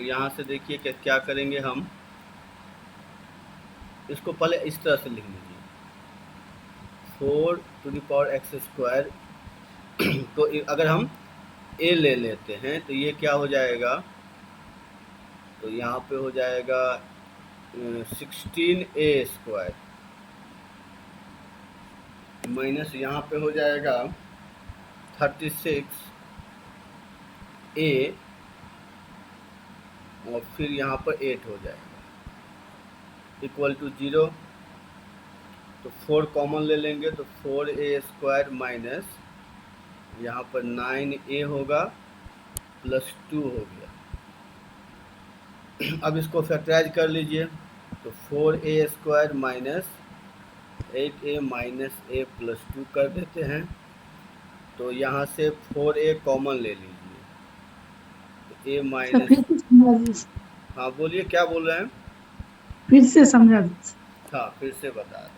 तो यहाँ से देखिए कि क्या करेंगे हम, इसको पहले इस तरह से लिख लीजिए, 4x²। तो अगर हम a ले लेते हैं तो ये क्या हो जाएगा, तो यहाँ पे हो जाएगा 16a² माइनस यहाँ पे हो जाएगा 36a और फिर यहाँ पर 8 हो जाएगा इक्वल टू 0। तो 4 कॉमन ले लेंगे तो 4a² माइनस यहाँ पर 9a होगा प्लस 2 हो गया। अब इसको फैक्टराइज कर लीजिए, तो 4a² minus 8a minus a plus 2 कर देते हैं। तो यहाँ से 4a कॉमन ले लीजिए, तो a माइनस, हाँ बोलिए क्या बोल रहे हैं, फिर से समझा दीजिए। हाँ फिर से बता रहे।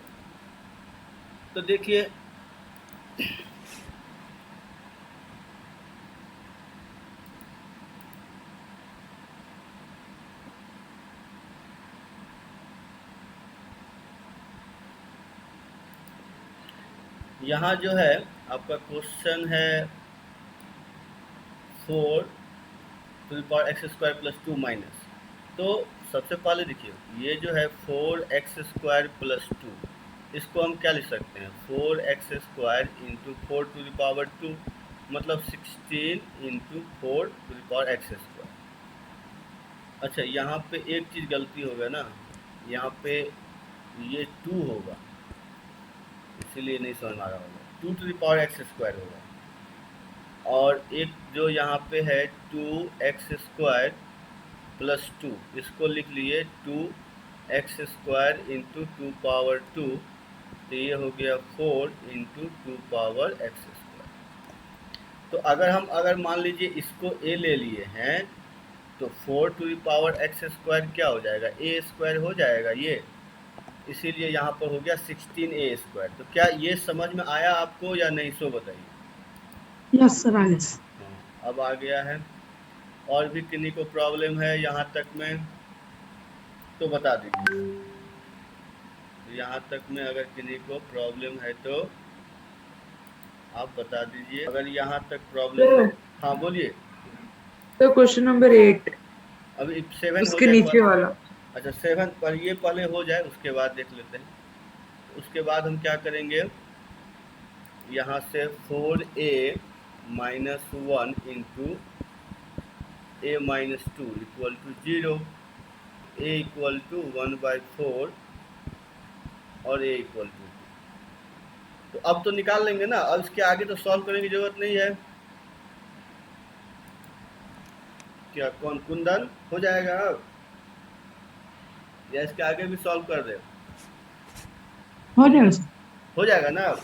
तो देखिए यहाँ जो है आपका क्वेश्चन है 4x² प्लस 2 माइनस। तो सबसे पहले देखिए ये जो है 4x² प्लस 2, इसको हम क्या लिख सकते हैं, 4x² इंटू 4⁴ मतलब 16 इंटू 4x²। अच्छा यहाँ पे एक चीज़ गलती होगा ना, यहाँ पे ये 2 होगा इसीलिए नहीं समझ आ रहा होगा, 2⁴x² होगा। और एक जो यहाँ पे है 2x² प्लस 2, इसको लिख लिए 2x² इंटू 2⁴, तो ये हो गया 4 इंटू 2⁴x²। तो अगर मान लीजिए इसको a ले लिए हैं तो 4⁴x² क्या हो जाएगा, a² हो जाएगा ये, इसीलिए यहाँ पर हो गया 16a²। तो क्या ये समझ में आया आपको या नहीं, सो बताइए। यस सर, आ गया। अब आ गया है। और भी किन्हीं को प्रॉब्लम है यहाँ तक में तो बता दीजिए। यहाँ तक में अगर किन्हीं को प्रॉब्लम है तो आप बता दीजिए, अगर यहाँ तक प्रॉब्लम है। हाँ बोलिए। तो क्वेश्चन नंबर 8 अभी 7 हो उसके जाए नीचे वाला। अच्छा 7 पर ये पहले हो जाए उसके बाद देख लेते हैं। उसके बाद हम क्या करेंगे, यहाँ से 4a minus 1 into a minus 2 equal to 0, a equal to 1/4 और a इक्वल टू 2। तो अब तो निकाल लेंगे ना, अब इसके आगे तो सॉल्व करने की जरूरत नहीं है। क्या कौन कुंदन हो जाएगा अब, या इसके आगे भी सॉल्व कर दे, हो जाएगा ना अब,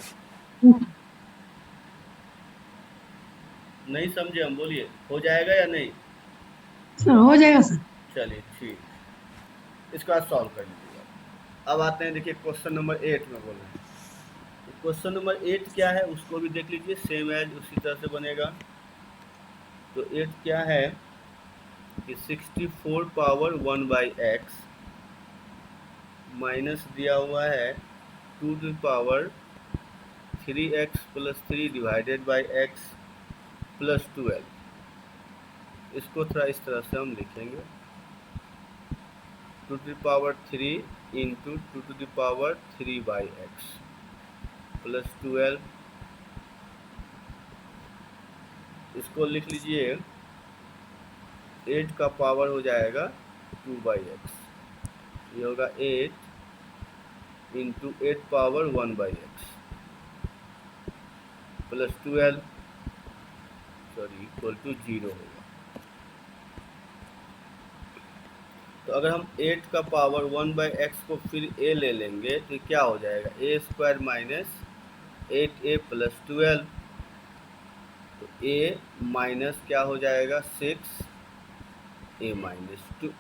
नहीं समझे हम, बोलिए हो जाएगा या नहीं। सर हो जाएगा सर। चलिए ठीक, इसके बाद सॉल्व कर लीजिएगा। अब आते हैं देखिए क्वेश्चन नंबर 8 में बोल रहे हैं। क्वेश्चन नंबर 8 क्या है उसको भी देख लीजिए, सेम एज उसी तरह से बनेगा। तो 8 क्या है कि 64 पावर 1/x माइनस दिया हुआ है 2⁴3x plus 3 divided by x plus 12। इसको थोड़ा इस तरह से हम लिखेंगे, 2⁵ इंटू 2⁵3/x प्लस 12। इसको लिख लीजिए 8 का पावर हो जाएगा 2/x, ये होगा 8 into 8 power 1/x plus 12 equal to 0 होगा। तो अगर हम 8 का पावर 1/x को फिर a ले लेंगे तो क्या हो जाएगा, a² माइनस 8a प्लस 12। तो a माइनस क्या हो जाएगा 6a माइनस 2।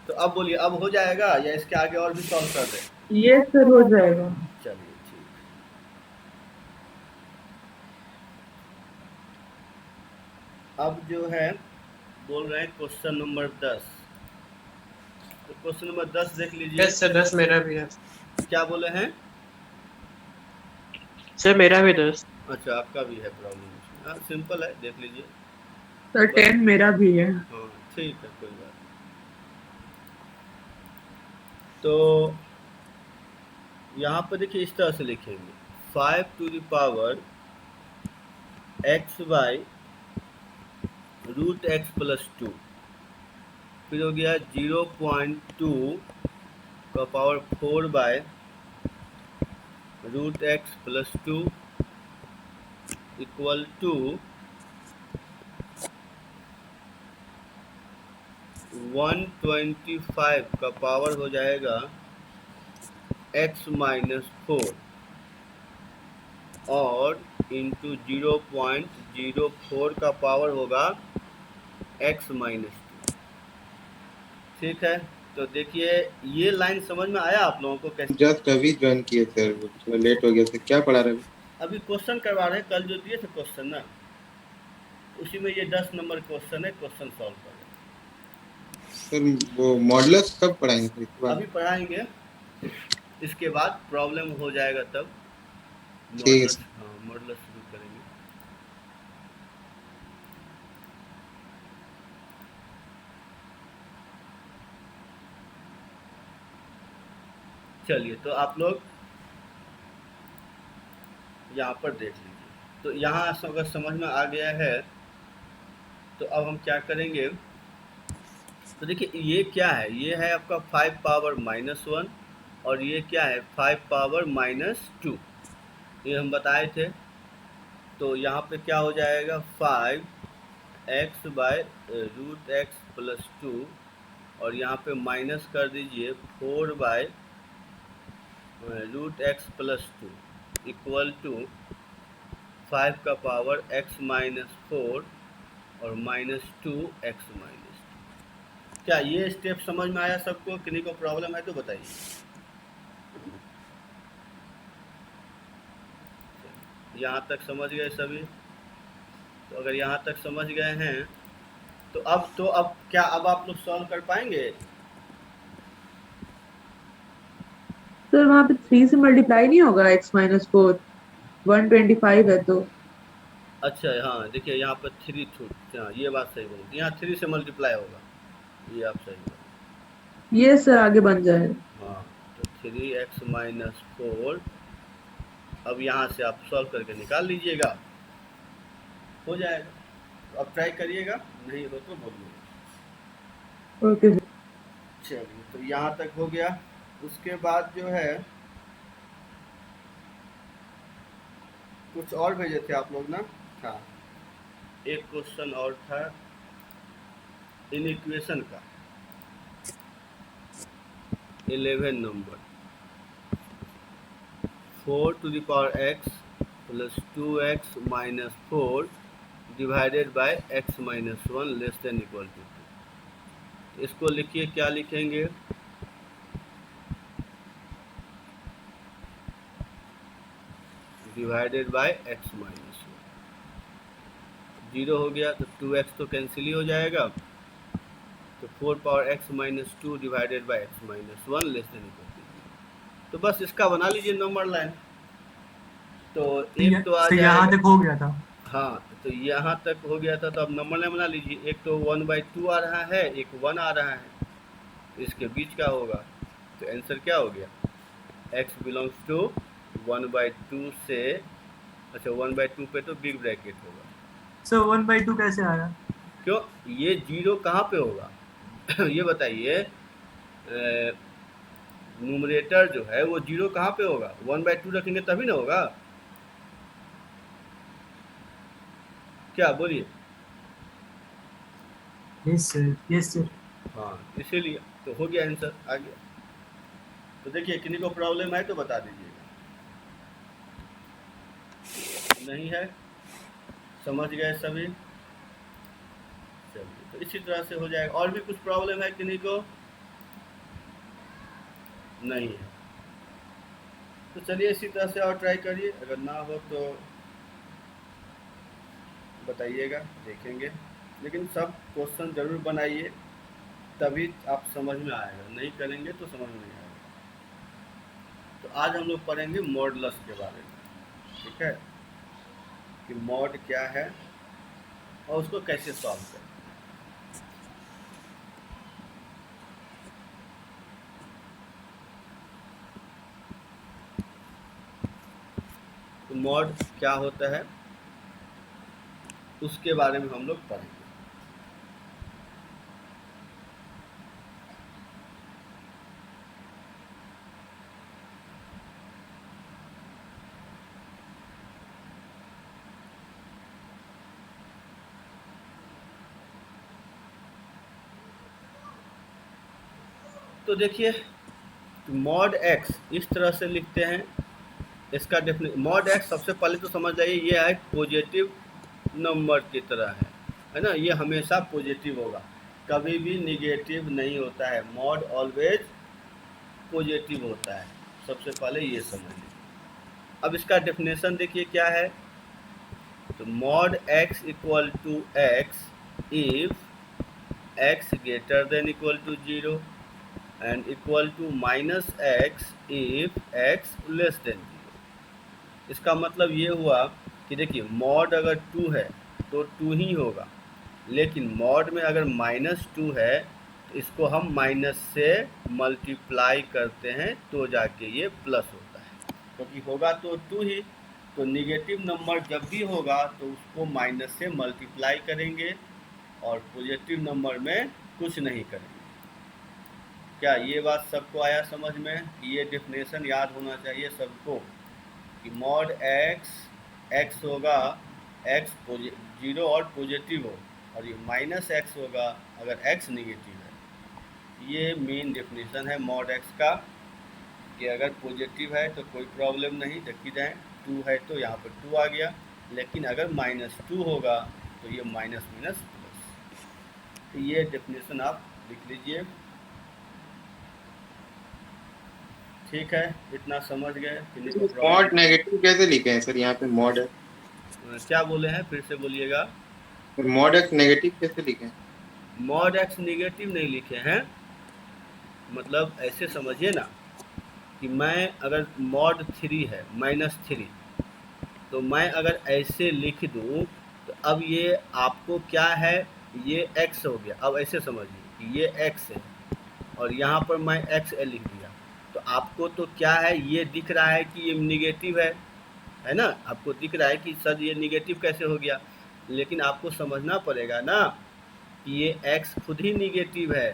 तो अब बोलिए अब हो जाएगा या इसके आगे और भी सॉल्व कर दें। ये सर हो जाएगा। चलिए ठीक। अब जो है बोल रहे हैं क्वेश्चन नंबर 10। तो क्वेश्चन नंबर 10 देख लीजिए। यस सर 10 मेरा भी है। क्या बोले हैं? सर मेरा भी 10। अच्छा, आपका भी है प्रॉब्लम। हाँ, सिंपल है, देख लीजिए। सर 10 मेरा भी है। हाँ, ठीक है, कोई बात नहीं। तो यहाँ पर देखिए इस तरह से लिखेंगे 5 to the power x by root x plus 2, फिर हो गया 0.2 का power 4 by root x plus 2 equal to 125 का पावर हो जाएगा x माइनस 4 और इंटू 0.04 का पावर होगा x माइनस 2। ठीक है, तो देखिए ये लाइन समझ में आया आप लोगों को कैसे? जस्ट अभी ज्वाइन किए सर, थोड़ा लेट हो गया था। क्या पढ़ा रहे? अभी क्वेश्चन करवा रहे हैं, कल जो दिए थे क्वेश्चन ना, उसी में ये 10 नंबर क्वेश्चन है, क्वेश्चन सॉल्व कर रहे हैं। सर वो मॉडुलस कब पढ़ाएंगे सर? इसके बाद अभी पढ़ाएंगे, इसके बाद प्रॉब्लम हो जाएगा तब ठीक है मॉडुलस। सर। हाँ, मॉडुलस शुरू करेंगे। चलिए, तो आप लोग यहाँ पर देख लीजिए। तो यहाँ अगर समझ में आ गया है तो अब हम क्या करेंगे? तो देखिए ये क्या है, ये है आपका 5 पावर माइनस 1 और ये क्या है 5 पावर माइनस 2, ये हम बताए थे। तो यहाँ पे क्या हो जाएगा 5x bye root x plus 2 और यहाँ पे माइनस कर दीजिए 4 by root x plus 2 equal to 5 का पावर x माइनस 4 और माइनस 2 एक्स माइनस 2। क्या ये स्टेप समझ में आया सबको? किन्हीं को प्रॉब्लम है तो बताइए। यहाँ तक समझ गए सभी? तो अगर यहाँ तक समझ गए हैं तो अब क्या अब आप लोग सॉल्व कर पाएंगे? सर वहाँ पे 3 से मल्टीप्लाई नहीं होगा x माइनस 4, 125 है तो। अच्छा, हाँ देखिए यहाँ पर 3 छूट, हाँ ये बात सही बोली, यहाँ 3 से मल्टीप्लाई होगा, ये आप सही बोले। ये सर आगे बन जाएगा। हाँ, तो 3x माइनस 4 अब यहाँ से आप सॉल्व करके निकाल लीजिएगा, हो जाएगा। तो अब ट्राई करिएगा, नहीं हो तो बोलिएगा। Okay sir. चलिए, तो यहाँ तक हो गया। उसके बाद जो है कुछ और भेजे थे आप लोग ना? हाँ, एक क्वेश्चन और था इन इक्वेशन का, 11 number 4 to the power x plus 2x minus 4 divided by x minus 1 less than equal to 2। इसको लिखिए, क्या लिखेंगे? Divided by x minus 1। 0 हो गया तो 2x तो कैंसिल ही हो जाएगा, तो 4 power x minus 2 divided by x minus 1 less than equal to 0। तो बस इसका बना लीजिए नंबर लाइन। तो एक तो आ जाएगा, यहाँ तक हो गया था। हाँ, तो यहाँ तक हो गया था, तो अब नंबर लाइन बना लीजिए। एक तो 1/2 आ रहा है, एक 1 आ रहा है, इसके बीच का होगा। तो आंसर क्या हो गया? x बिलोंग्स टू 1/2 से, अच्छा 1/2 पे तो बिग ब्रैकेट होगा। सर 1/2 कैसे आया? क्यों ये 0 कहाँ पे होगा? ये बताइए, न्यूमरेटर जो है वो 0 कहाँ पे होगा? 1/2 रखेंगे तभी ना होगा। क्या बोलिए? Yes sir, yes sir. हाँ, इसीलिए तो हो गया आंसर, आ गया। तो देखिए किन्हीं को प्रॉब्लम है तो बता दीजिएगा, नहीं है? समझ गए सभी? चलिए, तो इसी तरह से हो जाएगा। और भी कुछ प्रॉब्लम है किन्हीं को? नहीं है? तो चलिए इसी तरह से और ट्राई करिए, अगर ना हो तो बताइएगा, देखेंगे। लेकिन सब क्वेश्चन ज़रूर बनाइए, तभी आप समझ में आएगा, नहीं करेंगे तो समझ में नहीं आएगा। तो आज हम लोग पढ़ेंगे मॉडुलस के बारे में, ठीक है, कि मॉड क्या है और उसको कैसे सॉल्व करें। तो मॉड क्या होता है उसके बारे में हम लोग पढ़ेंगे। तो देखिए, मॉड एक्स इस तरह से लिखते हैं। इसका डेफिनेशन, मॉड एक्स सबसे पहले तो समझ जाइए ये है पॉजिटिव नंबर की तरह है ना, ये हमेशा पॉजिटिव होगा, कभी भी निगेटिव नहीं होता है। मॉड ऑलवेज पॉजिटिव होता है, सबसे पहले ये समझ लीजिए। अब इसका डेफिनेशन देखिए क्या है। तो mod x equal to x if x greater than equal to 0 and equal to minus x if x less than 0। इसका मतलब ये हुआ कि देखिए, मॉड अगर 2 है तो 2 ही होगा, लेकिन मॉड में अगर -2 है तो इसको हम माइनस से मल्टीप्लाई करते हैं तो जाके ये प्लस होता है, क्योंकि होगा तो 2 ही। तो निगेटिव नंबर जब भी होगा तो उसको माइनस से मल्टीप्लाई करेंगे और पॉजिटिव नंबर में कुछ नहीं करेंगे। क्या ये बात सबको आया समझ में? ये डेफिनेशन याद होना चाहिए सबको कि मॉड एक्स, एक्स होगा एक्स 0 और पॉजिटिव हो, और ये माइनस एक्स होगा अगर एक्स निगेटिव है। ये मेन डेफिनेशन है मॉड एक्स का कि अगर पॉजिटिव है तो कोई प्रॉब्लम नहीं, देखी जाए 2 है तो यहाँ पर 2 आ गया, लेकिन अगर -2 होगा तो ये माइनस माइनस प्लस। तो ये डेफिनेशन आप लिख लीजिए, ठीक है, इतना समझ गए कि नहीं? कोई मॉड प्रॉब्लम? नेगेटिव कैसे लिखे हैं सर? यहाँ पे मॉड है, क्या बोले हैं, फिर से बोलिएगा। मॉड एक्स नेगेटिव कैसे लिखे हैं? मॉड एक्स निगेटिव नहीं लिखे हैं, मतलब ऐसे समझिए ना कि मैं अगर मॉड 3 है -3, तो मैं अगर ऐसे लिख दूँ तो अब ये आपको क्या है, ये x हो गया। अब ऐसे समझिए कि ये x है और यहाँ पर मैं XL लिख दिया, तो आपको तो क्या है, ये दिख रहा है कि ये निगेटिव है ना, आपको दिख रहा है कि सर ये निगेटिव कैसे हो गया, लेकिन आपको समझना पड़ेगा ना कि ये x खुद ही निगेटिव है।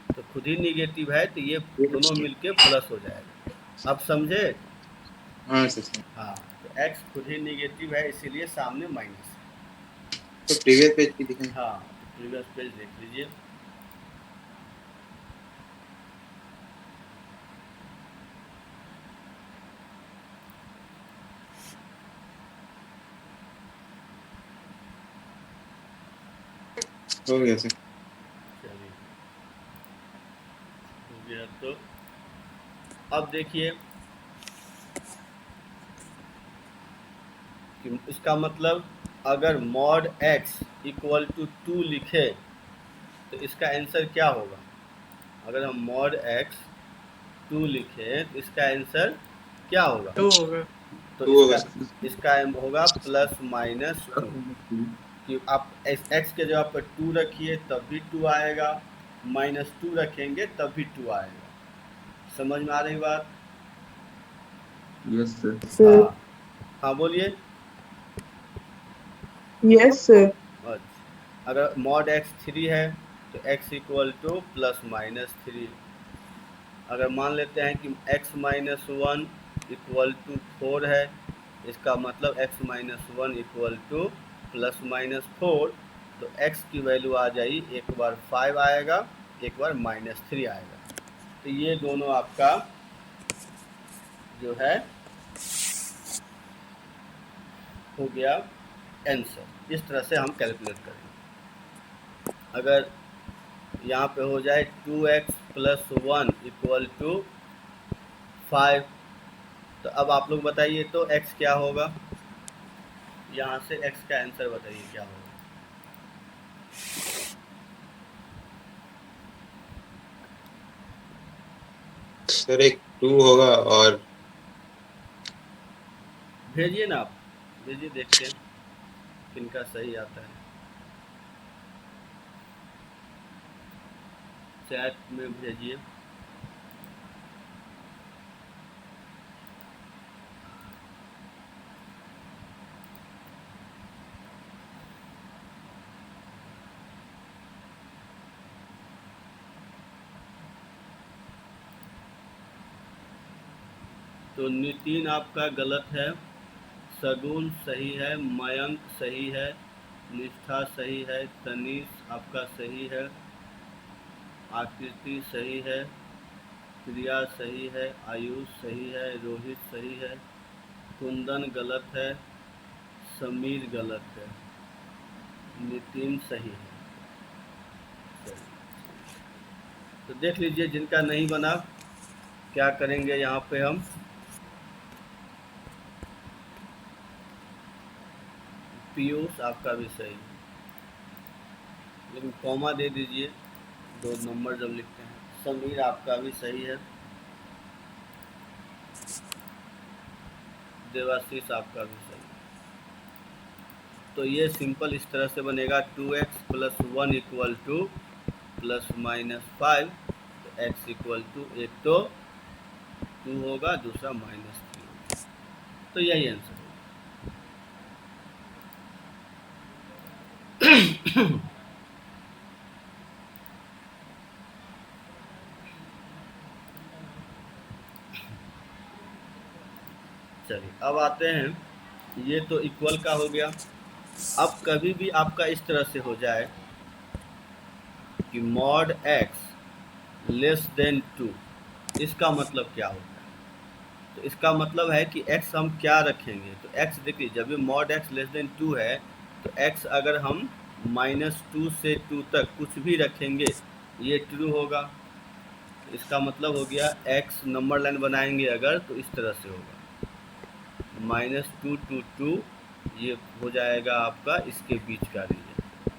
तो खुद ही निगेटिव है तो ये दोनों मिलके प्लस हो जाएगा। अब समझे? हाँ सर। हाँ, तो x खुद ही निगेटिव है, इसीलिए सामने माइनस है। तो प्रीवियस पेज की लिखे हैं। हाँ, तो प्रीवियस पेज देख लीजिए। हो गया सर। चलिए, हो गया। तो अब देखिए कि इसका मतलब अगर मॉड x इक्वल टू 2 लिखे तो इसका आंसर क्या होगा? अगर हम मॉड x 2 लिखें तो इसका आंसर क्या होगा? 2 होगा। तो 2 होगा इसका इसका होगा +-2, कि आप x के जगह पर 2 रखिए तब भी 2 आएगा, -2 रखेंगे तब भी 2 आएगा। समझ में आ रही बात? Yes sir. सर, हाँ, हाँ बोलिए। Yes sir. अच्छा, अगर मॉड x 3 है तो x इक्वल टू +-3। अगर मान लेते हैं कि x-1 इक्वल टू 4 है, इसका मतलब x-1 इक्वल टू +-4, तो x की वैल्यू आ जाएगी, एक बार 5 आएगा, एक बार -3 आएगा। तो ये दोनों आपका जो है हो गया आंसर। इस तरह से हम कैलकुलेट करेंगे। अगर यहाँ पे हो जाए 2x + 1 इक्वल टू 5, तो अब आप लोग बताइए तो x क्या होगा? यहाँ से x का आंसर बताइए क्या होगा? सर एक 2 होगा और भेजिए ना आप, भेजिए, देखते हैं किनका सही आता है। चैट में भेजिए। तो नितिन आपका गलत है, सगुन सही है, मयंक सही है, निष्ठा सही है, तनीश आपका सही है, आकृति सही है, प्रिया सही है, आयुष सही है, रोहित सही है, कुंदन गलत है, समीर गलत है, नितिन सही है। चलिए, तो देख लीजिए जिनका नहीं बना क्या करेंगे यहाँ पे हम। पीयूष आपका भी सही है, लेकिन कॉमा दे दीजिए 2 नंबर जब लिखते हैं। समीर आपका भी सही है, देवाशीष आपका भी सही है। तो ये सिंपल इस तरह से बनेगा 2x + 1 = +-5। तो x = एक तो 2 होगा, दूसरा -3 होगा। तो यही आंसर होगा। चलिए अब आते हैं, ये तो इक्वल का हो गया। अब कभी भी आपका इस तरह से हो जाए कि mod x < 2, इसका मतलब क्या होता है? तो इसका मतलब है कि x हम क्या रखेंगे। तो x देखिए, जब भी mod x < 2 है तो x अगर हम -2 से 2 तक कुछ भी रखेंगे ये ट्रू होगा। इसका मतलब हो गया x नंबर लाइन बनाएंगे अगर तो इस तरह से होगा, -2 to 2, ये हो जाएगा आपका इसके बीच का रीजन,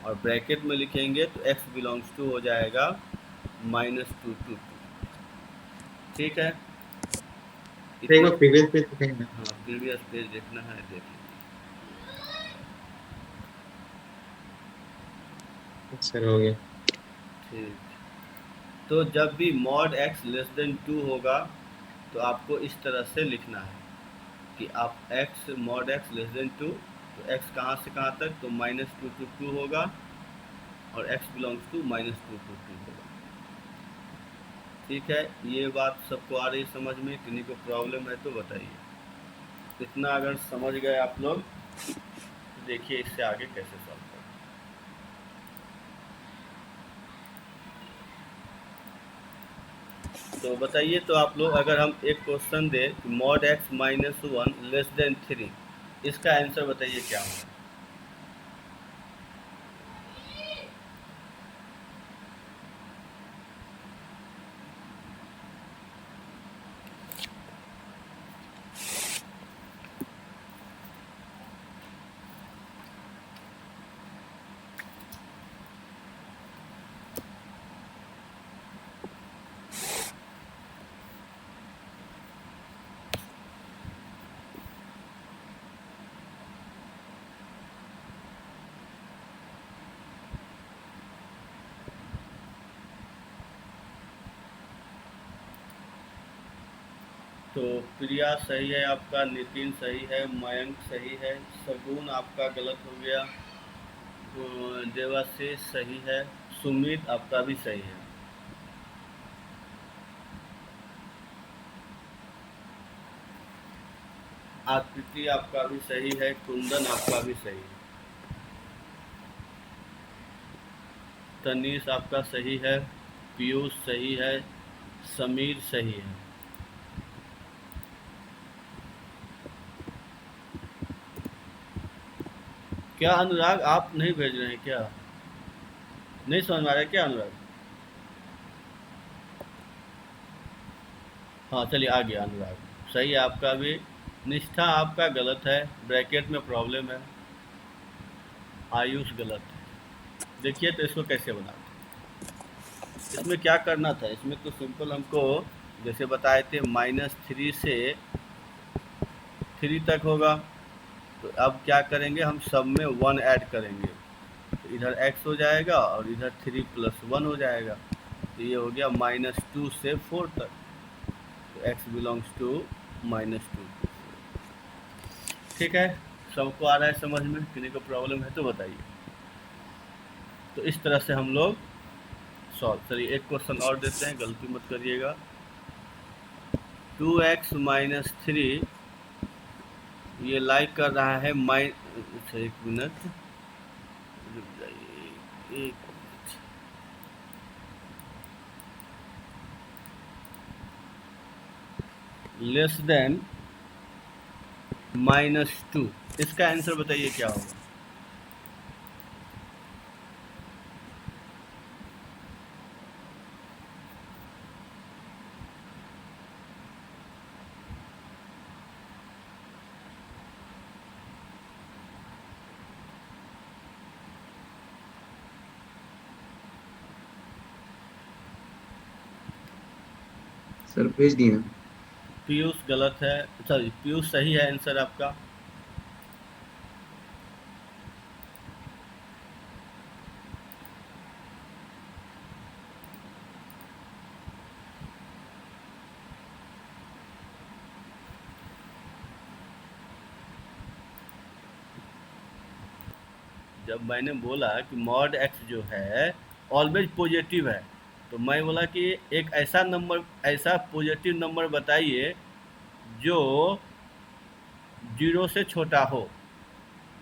और ब्रैकेट में लिखेंगे तो x बिलोंग्स टू हो जाएगा -2 to 2। ठीक है, एक बार प्रीवियस पेज दिखाएंगे ना। हाँ प्रीवियस पेज देखना है, देख लीजिए। सर हो गया। ठीक, तो जब भी mod x < 2 होगा तो आपको इस तरह से लिखना है कि आप x mod x < 2, तो x कहाँ से कहाँ तक, तो -2 to 2 होगा, और x बिलोंग्स टू -2 to 2 होगा। ठीक है, ये बात सबको आ रही समझ में? किन्हीं को प्रॉब्लम है तो बताइए। इतना अगर समझ गए आप लोग तो देखिए इससे आगे कैसे सॉल्व करें। तो बताइए, तो आप लोग अगर हम एक क्वेश्चन दें mod x - 1 < 3, इसका आंसर बताइए क्या होगा। तो प्रिया सही है आपका, नितिन सही है, मयंक सही है, सगुन आपका गलत हो गया, देवाशीष सही है, सुमित आपका भी सही है। आकृति आपका भी सही है, कुंदन आपका भी सही है, तनीश आपका सही है, पीयूष सही है, समीर सही है। क्या अनुराग आप नहीं भेज रहे हैं क्या? नहीं समझ में आ रहा है क्या अनुराग? हाँ चलिए आ गया अनुराग, सही है आपका भी। निष्ठा आपका गलत है, ब्रैकेट में प्रॉब्लम है। आयुष गलत है। देखिए तो इसको कैसे बनाते हैं। इसमें क्या करना था, इसमें तो सिंपल हमको जैसे बताए थे -3 से 3 तक होगा। तो अब क्या करेंगे, हम सब में 1 ऐड करेंगे, तो इधर x हो जाएगा और इधर 3 + 1 हो जाएगा। तो ये हो गया -2 से 4 तक। तो x बिलोंग्स टू -2। ठीक है, सबको आ रहा है समझ में? किसी को प्रॉब्लम है तो बताइए। तो इस तरह से हम लोग सॉल्व। चलिए एक क्वेश्चन और देते हैं, गलती मत करिएगा। 2x - 3 ये लाइक कर रहा है अच्छा एक मिनट रुक जाइए, एक मिनट। लेस देन -2, इसका आंसर बताइए क्या होगा। सर भेज दिए। पीयूष गलत है, सॉरी पीयूष सही है आंसर आपका। जब मैंने बोला कि मॉड x जो है ऑलवेज पॉजिटिव है, तो मैं बोला कि एक ऐसा नंबर, ऐसा पॉजिटिव नंबर बताइए जो 0 से छोटा हो,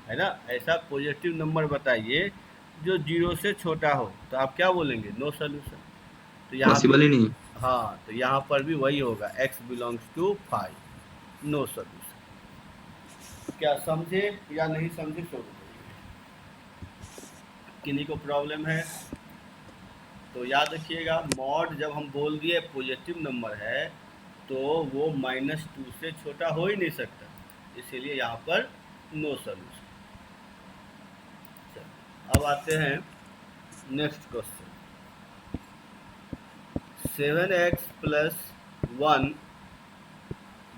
है ना। ऐसा पॉजिटिव नंबर बताइए जो 0 से छोटा हो, तो आप क्या बोलेंगे, नो सोल्यूशन। तो यहाँ पॉसिबल ही नहीं है। हाँ, तो यहाँ पर भी वही होगा, x belongs to 5, no solution. क्या समझे या नहीं समझे तो बताइए। किन्हीं को प्रॉब्लम है तो याद रखिएगा, मॉड जब हम बोल दिए पॉजिटिव नंबर है तो वो -2 से छोटा हो ही नहीं सकता, इसीलिए यहाँ पर नो सोल्यूशन। अब आते हैं next question. 7x + 1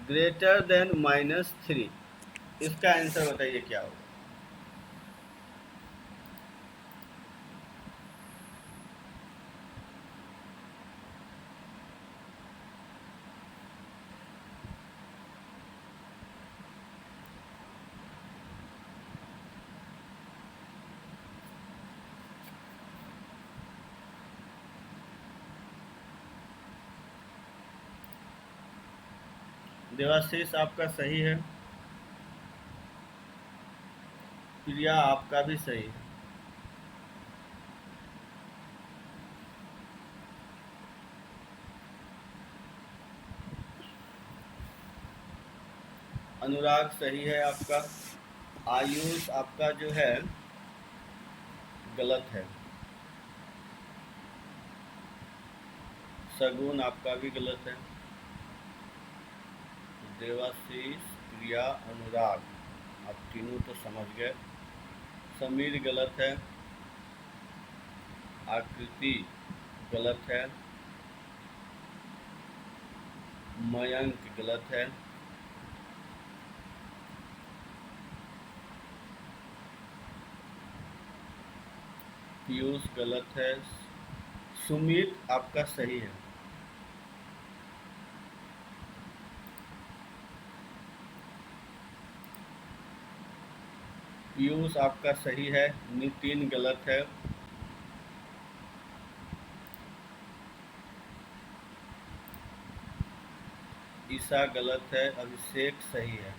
greater than -3, इसका आंसर बताइए क्या होगा। देवाशीष आपका सही है, प्रिया आपका भी सही है। अनुराग सही है आपका। आयुष आपका जो है गलत है। सगुन आपका भी गलत है। देवाशीष, प्रिया, अनुराग, आप तीनों तो समझ गए। समीर गलत है। आकृति गलत है। मयंक गलत है। पीयूष गलत है। सुमित आपका सही है। पीयूष आपका सही है। नितिन गलत है। ईसा गलत है। अभिषेक सही है।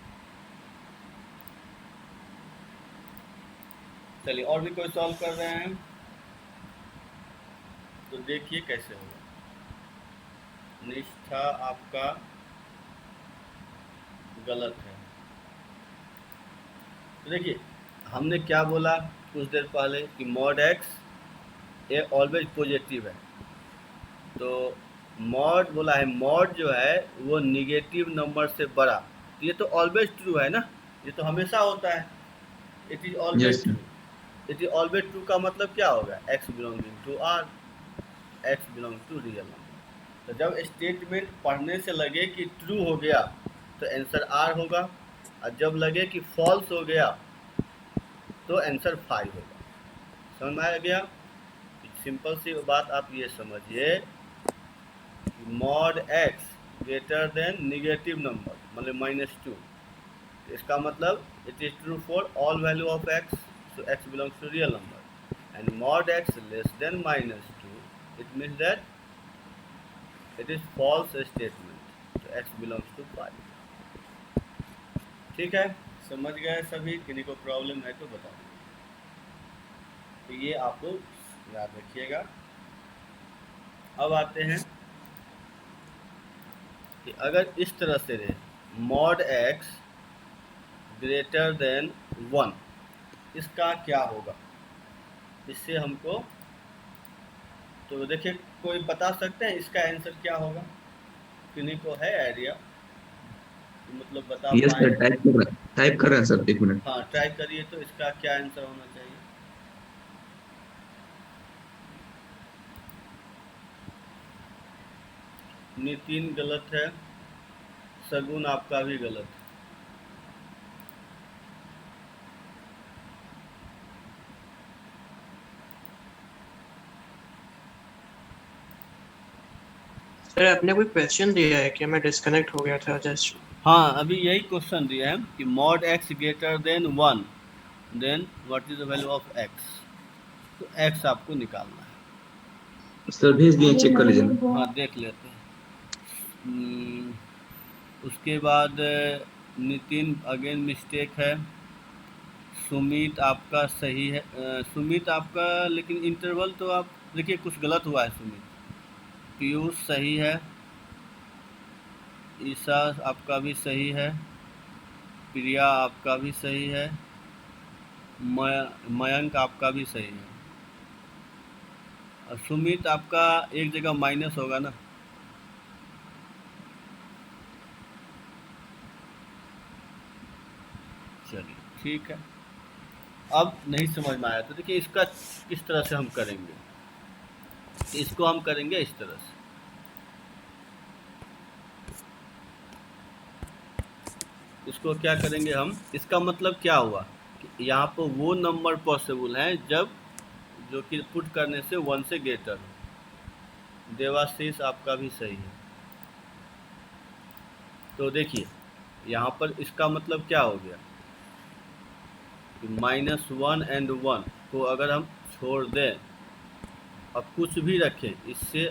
चलिए और भी कोई सॉल्व कर रहे हैं तो देखिए कैसे होगा। निष्ठा आपका गलत है। तो देखिए हमने क्या बोला कुछ देर पहले कि मॉड x ये ऑलवेज पॉजिटिव है। तो मॉड बोला है, मॉड जो है वो निगेटिव नंबर से बड़ा, तो ये तो ऑलवेज ट्रू है ना, ये तो हमेशा होता है, it is always Yes. True. It is always true का मतलब क्या होगा, x belonging to R, x belong to real number. तो जब स्टेटमेंट पढ़ने से लगे कि ट्रू हो गया तो आंसर आर होगा, और जब लगे कि फॉल्स हो गया तो आंसर 5 होगा। समझ में आ गया? सिंपल सी बात आप ये समझिए कि mod x greater than negative number मतलब -2, इसका मतलब it is true for all value of x, so x belongs to real number, and mod x less than -2 it means that it is false statement, तो x belongs to 5। ठीक है, समझ गए सभी? किसी को प्रॉब्लम है तो बताओ। तो ये आप लोग याद रखिएगा। अब आते हैं कि अगर इस तरह से रहे मॉड एक्स ग्रेटर देन 1, इसका क्या होगा? इससे हमको तो देखिए, कोई बता सकते हैं इसका आंसर क्या होगा? किन्हीं को है आइडिया, मतलब बता यस पाए? सर, टाइप कर रहे हैं सर, 1 मिनट। हाँ ट्राई करिए, तो इसका क्या आंसर होना चाहिए? नितिन गलत है, सगुन आपका भी गलत है। सर आपने कोई क्वेश्चन दिया है कि मैं डिस्कनेक्ट हो गया था जस्ट। हाँ, अभी यही क्वेश्चन दिया है कि mod x greater than 1, then what is the value of x. तो एक्स आपको निकालना है। सर भेज दिए, चेक कर लीजिए ना। हाँ देख लेते हैं। उसके बाद नितिन अगेन मिस्टेक है। सुमित आपका सही है, सुमित आपका लेकिन इंटरवल तो आप देखिए कुछ गलत हुआ है सुमित। पीयूष सही है, ईशा आपका भी सही है, प्रिया आपका भी सही है, मयंक आपका भी सही है, और सुमित आपका एक जगह माइनस होगा ना। चलिए ठीक है। अब नहीं समझ में आया तो देखिए इसका किस तरह से हम करेंगे। इसको हम करेंगे इस तरह से, इसको क्या करेंगे हम, इसका मतलब क्या हुआ कि यहाँ पर वो नंबर पॉसिबल हैं जब जो कि पुट करने से 1 से ग्रेटर हो। देवाशीष आपका भी सही है। तो देखिए यहाँ पर इसका मतलब क्या हो गया कि -1 एंड 1 को अगर हम छोड़ दें और कुछ भी रखें इससे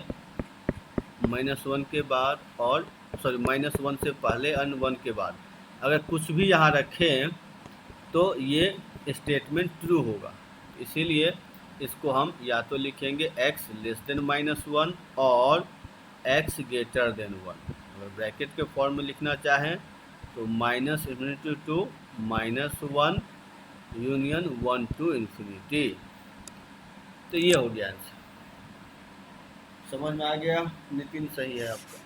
-1 के बाद, और सॉरी -1 से पहले एंड 1 के बाद अगर कुछ भी यहाँ रखें तो ये स्टेटमेंट ट्रू होगा। इसीलिए इसको हम या तो लिखेंगे x लेस देन -1 और x ग्रेटर देन 1। अगर ब्रैकेट के फॉर्म में लिखना चाहें तो -∞ -1 यूनियन 1 to ∞। तो ये हो गया आंसर। समझ में आ गया? नितिन सही है आपका।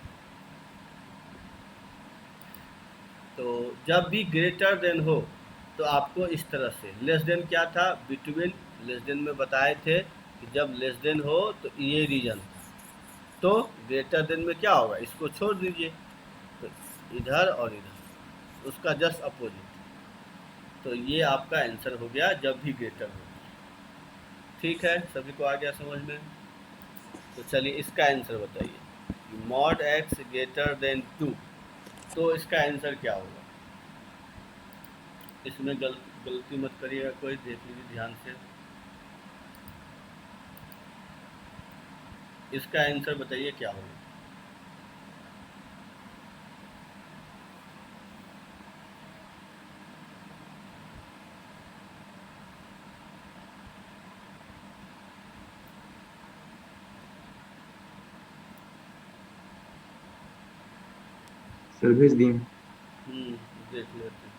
तो जब भी ग्रेटर देन हो तो आपको इस तरह से, लेस देन क्या था, बिटवीन, लेस देन में बताए थे कि जब लेस देन हो तो ये रीजन, तो ग्रेटर देन में क्या होगा, इसको छोड़ दीजिए तो इधर और इधर उसका जस्ट अपोजिट। तो ये आपका आंसर हो गया जब भी ग्रेटर हो। ठीक है, सभी को आ गया समझ में? तो चलिए इसका आंसर बताइए। मॉड एक्स ग्रेटर देन 2, तो इसका आंसर क्या होगा? इसमें गलती मत करिएगा कोई, देख लीजिए ध्यान से। इसका आंसर बताइए क्या होगा। सर भेज दिए। देख लेते हैं।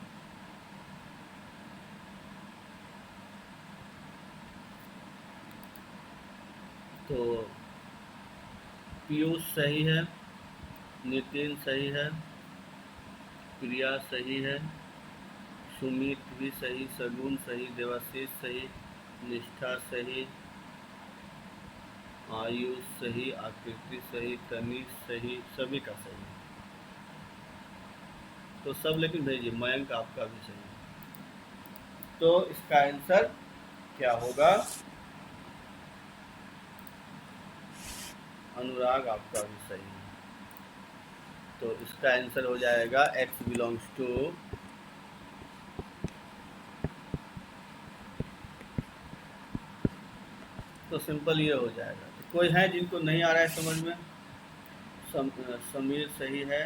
तो पीयूष सही है, नितिन सही है, प्रिया सही है, सुमित भी सही, सगुन सही, देवाशीष सही, निष्ठा सही, आयुष सही, आकृति सही, तनिष सही, सभी का सही। तो सब लेकिन भेजिए, मयंक आपका भी सही है। तो इसका आंसर क्या होगा? अनुराग आपका भी सही है। तो इसका आंसर हो जाएगा x बिलोंग्स टू तो सिंपल ये हो जाएगा। तो कोई है जिनको नहीं आ रहा है समझ में? समीर सही है,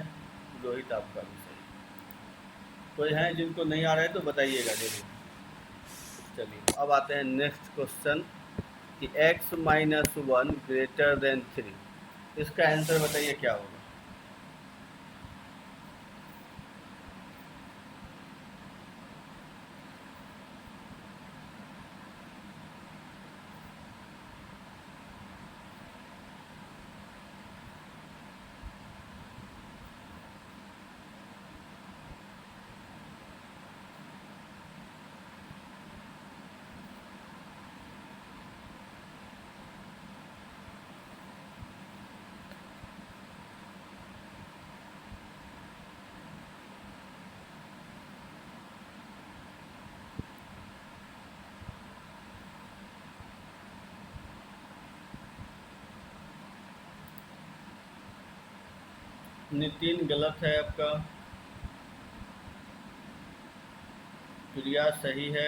रोहित आपका भी सही है। कोई है जिनको नहीं आ रहा है तो बताइएगा जरूर। चलिए अब आते हैं नेक्स्ट क्वेश्चन कि x माइनस 1 ग्रेटर देन 3। इसका आंसर बताइए क्या होगा? नितिन गलत है आपका, प्रिया सही है,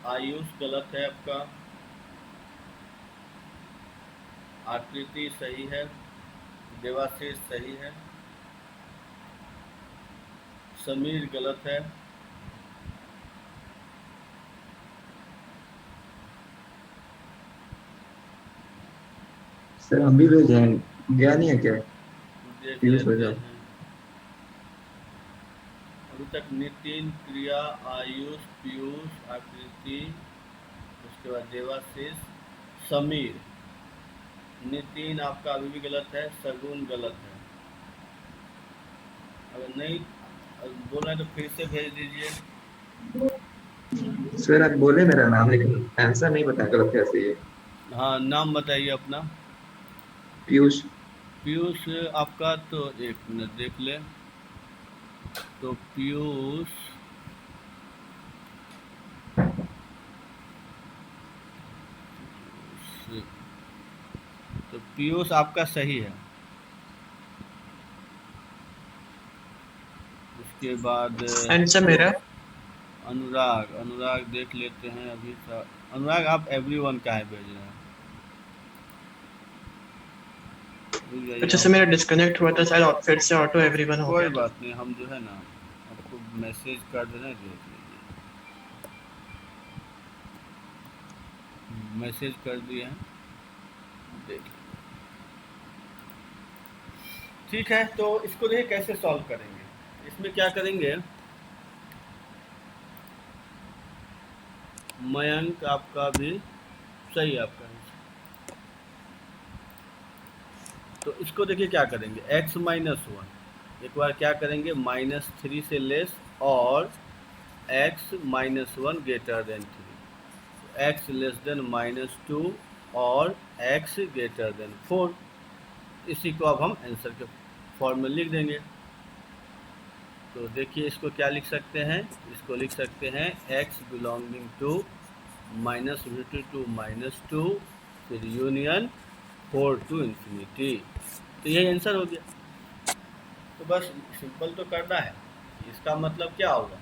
आयुष गलत है आपका, आकृति सही है, देवाशीष सही है, समीर गलत है, सर हम भी भेजे हैं, गया नहीं है क्या? देख पीयूष हो लेते जाओ। हैं। अभी तक नितिन, प्रिया, आयुष, पीयूष, आकृति, उसके बाद देवाशीष, समीर। नितिन आपका अभी भी गलत है, सगुन गलत है। अगर नहीं बोल रहे हैं तो फिर से भेज दीजिए। सर आप बोले मेरा नाम लेकिन आंसर नहीं बता गलत कैसे है। हाँ, नाम बताइए अपना। पीयूष। पीयूष आपका, तो एक मिनट देख ले। तो पीयूष तो पीयूष आपका सही है। उसके बाद आंसर मेरा अनुराग देख लेते हैं अभी। अनुराग आप एवरीवन का है भेज रहे हैं। रुक जाइए अच्छा आप। से मेरा डिस्कनेक्ट हुआ था शायद, फिर से ऑटो एवरीवन हो कोई गया था। बात नहीं, हम जो है ना आपको मैसेज कर दे रहे हैं, देख लीजिए। मैसेज कर दिए हैं, देख लीजिए। ठीक है, तो इसको देखिए कैसे सॉल्व करेंगे। इसमें क्या करेंगे, मयंक आपका भी सही, आपका तो इसको देखिए क्या करेंगे, x माइनस 1 एक बार क्या करेंगे, -3 से लेस और x minus 1 greater than 3, x less than -2 और x ग्रेटर देन 4। इसी को अब हम आंसर के फॉर्म में लिख देंगे। तो देखिए इसको क्या लिख सकते हैं, इसको लिख सकते हैं x belonging to -v2 to -2 फिर यूनियन 4 टू इन्फिनिटी। तो यही आंसर हो गया। तो बस सिंपल तो करना है। इसका मतलब क्या होगा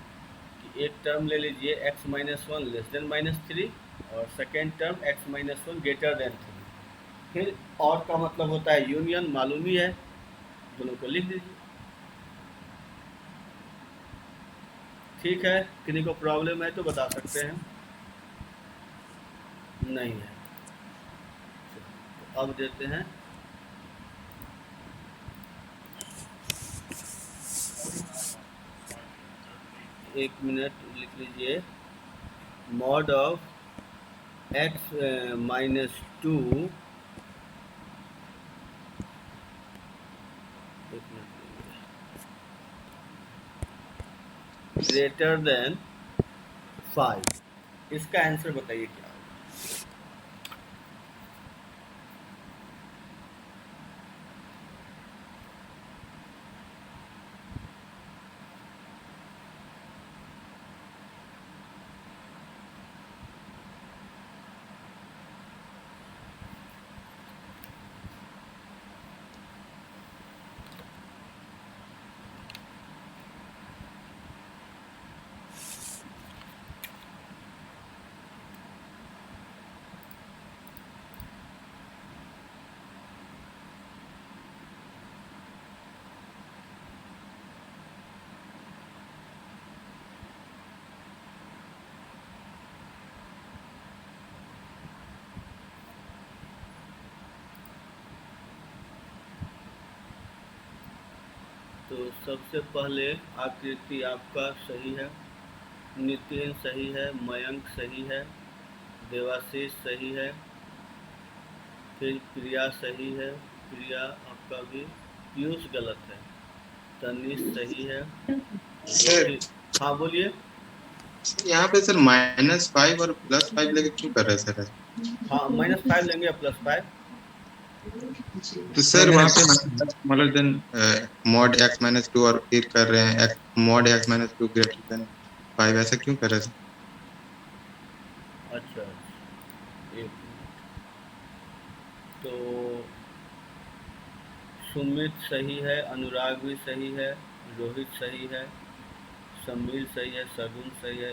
कि एक टर्म ले लीजिए x माइनस 1 लेस देन -3 और second term x minus 1 greater than 3। फिर और का मतलब होता है यूनियन, मालूम ही है, दोनों को लिख दीजिए। ठीक है, किसी को प्रॉब्लम है तो बता सकते हैं, नहीं है तो अब देते हैं। एक मिनट लिख लीजिए, mod of x minus 2 greater than 5। इसका आंसर बताइए क्या होगा। तो सबसे पहले आकृति आपका सही है, नितिन सही है, मयंक सही है, देवाशीष सही है, फिर प्रिया सही है, प्रिया आपका भी, पीयूष गलत है, तनीश सही है, सर रोहित हाँ बोलिए। यहाँ पे सर -5 और +5 लेके क्यों कर रहे हैं सर? हाँ -5 लेंगे या +5? तो सर वहाँ पे मतलब देन mod x-2 और फिर कर रहे हैं mod x-2 ग्रेटर देन 5, ऐसा क्यों कर रहे हैं सर? अच्छा एक मिनट। तो सुमित सही है, अनुराग भी सही है, रोहित सही है, समीर सही है, सगुन सही है,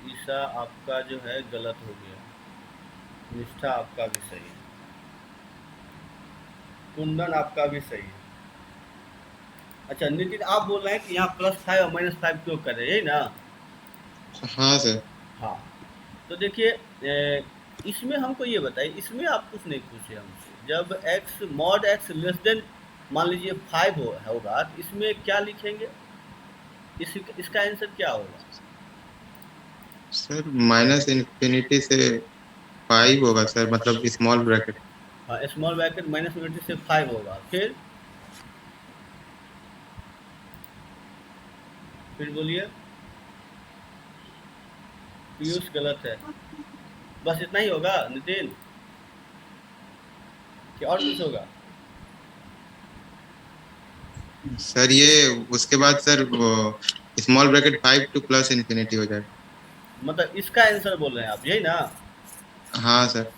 ईशा आपका जो है गलत हो गया, निष्ठा आपका भी सही है, कुंदन आपका भी सही है। अच्छा नितिन आप बोल रहे हैं कि यहाँ +5 और -5 क्यों कर रहे हैं, यही ना? हाँ सर। हाँ तो देखिए इसमें हमको ये बताइए, इसमें आप कुछ नहीं पूछे हमसे। जब x mod x less than मान लीजिए 5 होगा तो इसमें क्या लिखेंगे, इसका आंसर क्या होगा? सर -∞ से 5 होगा सर, मतलब स्मॉल ब्रैकेट। हाँ स्मॉल ब्रैकेट -∞ से 5 होगा, फिर बोलिए। पीयूष गलत है, बस इतना ही होगा नितिन, क्या और कुछ होगा? सर ये उसके बाद सर वो स्मॉल ब्रैकेट 5 to +∞ हो जाएगा। मतलब इसका आंसर बोल रहे हैं आप, यही ना? हाँ सर।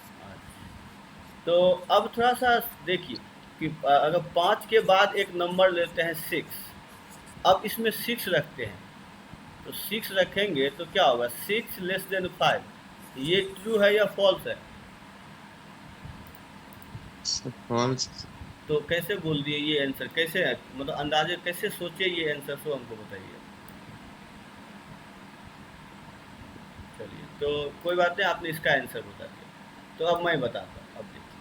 तो अब थोड़ा सा देखिए कि अगर 5 के बाद एक नंबर लेते हैं 6, अब इसमें 6 रखते हैं, तो 6 रखेंगे तो क्या होगा, 6 लेस देन 5, ये ट्रू है या फॉल्स है? फॉल्स। तो कैसे बोल दिए ये आंसर, कैसे है, मतलब अंदाजे कैसे सोचे ये आंसर, तो हमको बताइए। चलिए तो कोई बात नहीं, आपने इसका आंसर बता दिया, तो अब मैं बताता हूँ। अब देखिए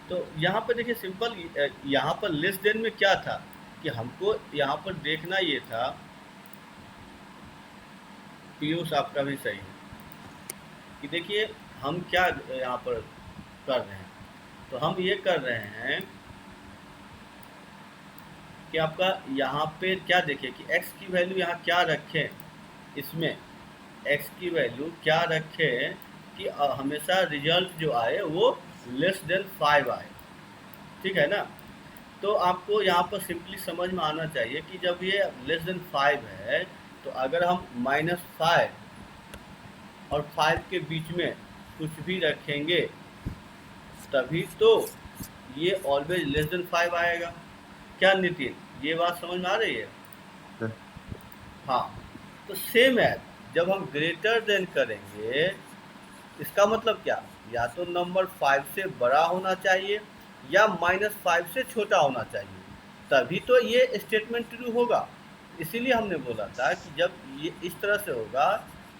तो यहाँ पर देखिए सिंपल, यहाँ पर लेस देन में क्या था कि हमको यहाँ पर देखना ये था, पीयूष आपका भी सही है, कि देखिए हम क्या यहाँ पर कर रहे हैं, तो हम ये कर रहे हैं कि आपका यहाँ पे क्या देखिए कि x की वैल्यू यहाँ क्या रखें, इसमें x की वैल्यू क्या रखें कि हमेशा रिजल्ट जो आए वो लेस देन 5 आए, ठीक है ना? तो आपको यहाँ पर सिंपली समझ में आना चाहिए कि जब ये लेस देन 5 है तो अगर हम -5 और 5 के बीच में कुछ भी रखेंगे तभी तो ये ऑलवेज लेस देन 5 आएगा। क्या नितिन, ये बात समझ में आ रही है? हाँ तो सेम है, जब हम ग्रेटर देन करेंगे इसका मतलब क्या, या तो नंबर 5 से बड़ा होना चाहिए या -5 से छोटा होना चाहिए, तभी तो ये स्टेटमेंट ट्रू होगा। इसीलिए हमने बोला था कि जब ये इस तरह से होगा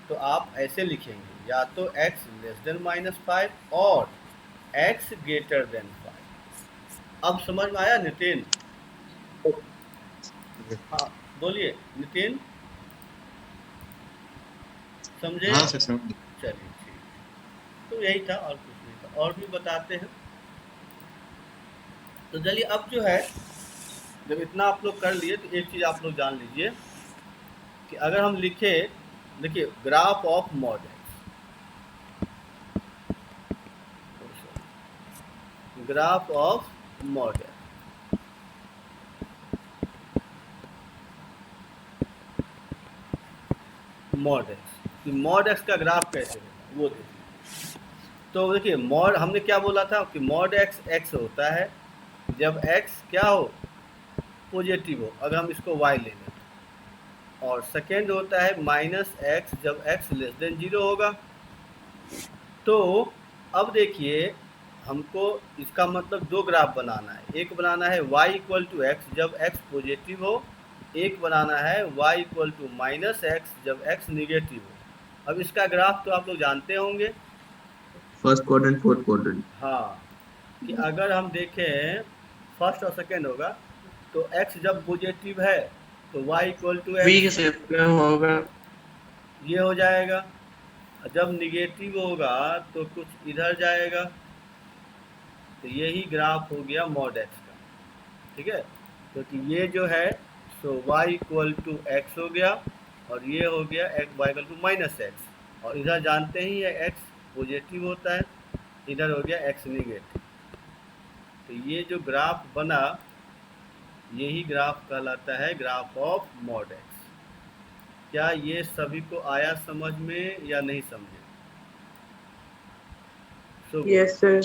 तो आप ऐसे लिखेंगे, या तो x लेस देन -5 और x ग्रेटर देन 5। अब समझ में आया नितिन? हाँ बोलिए नितिन, समझे? हाँ सर समझ। चलिए ठीक, तो यही था और कुछ नहीं था, और भी बताते हैं। तो चलिए अब जो है, जब इतना आप लोग कर लिए तो एक चीज़ आप लोग जान लीजिए कि अगर हम लिखे, देखिए graph of mod x, graph of mod x, mod x का ग्राफ कैसे होगा वो देखिए। तो देखिए मॉड, हमने क्या बोला था कि mod x होता है जब x क्या हो, पॉजिटिव हो, अगर हम इसको y ले लें, और सेकेंड होता है -x जब x लेस देन 0 होगा। तो अब देखिए हमको इसका मतलब दो ग्राफ बनाना है, एक बनाना है y = x जब x पॉजिटिव हो, एक बनाना है y = -x जब x निगेटिव हो। अब इसका ग्राफ तो आप लोग जानते होंगे, फर्स्ट क्वाड्रेंट फोर्थ क्वाड्रेंट। हाँ, कि अगर हम देखें फर्स्ट और सेकेंड होगा तो x जब पॉजिटिव है तो y इक्वल टू v के x शेप में होगा। ये हो जाएगा। जब निगेटिव होगा तो कुछ इधर जाएगा, तो यही ग्राफ हो गया मॉड x का। ठीक है, क्योंकि ये जो है सो y इक्वल टू x हो गया और ये हो गया x y equal to minus x, और इधर जानते ही है x पॉजिटिव होता है, इधर हो गया x निगेटिव। तो ये जो ग्राफ बना यही ग्राफ कहलाता है ग्राफ ऑफ मॉड x। क्या ये सभी को आया समझ में या नहीं समझे? Yes sir.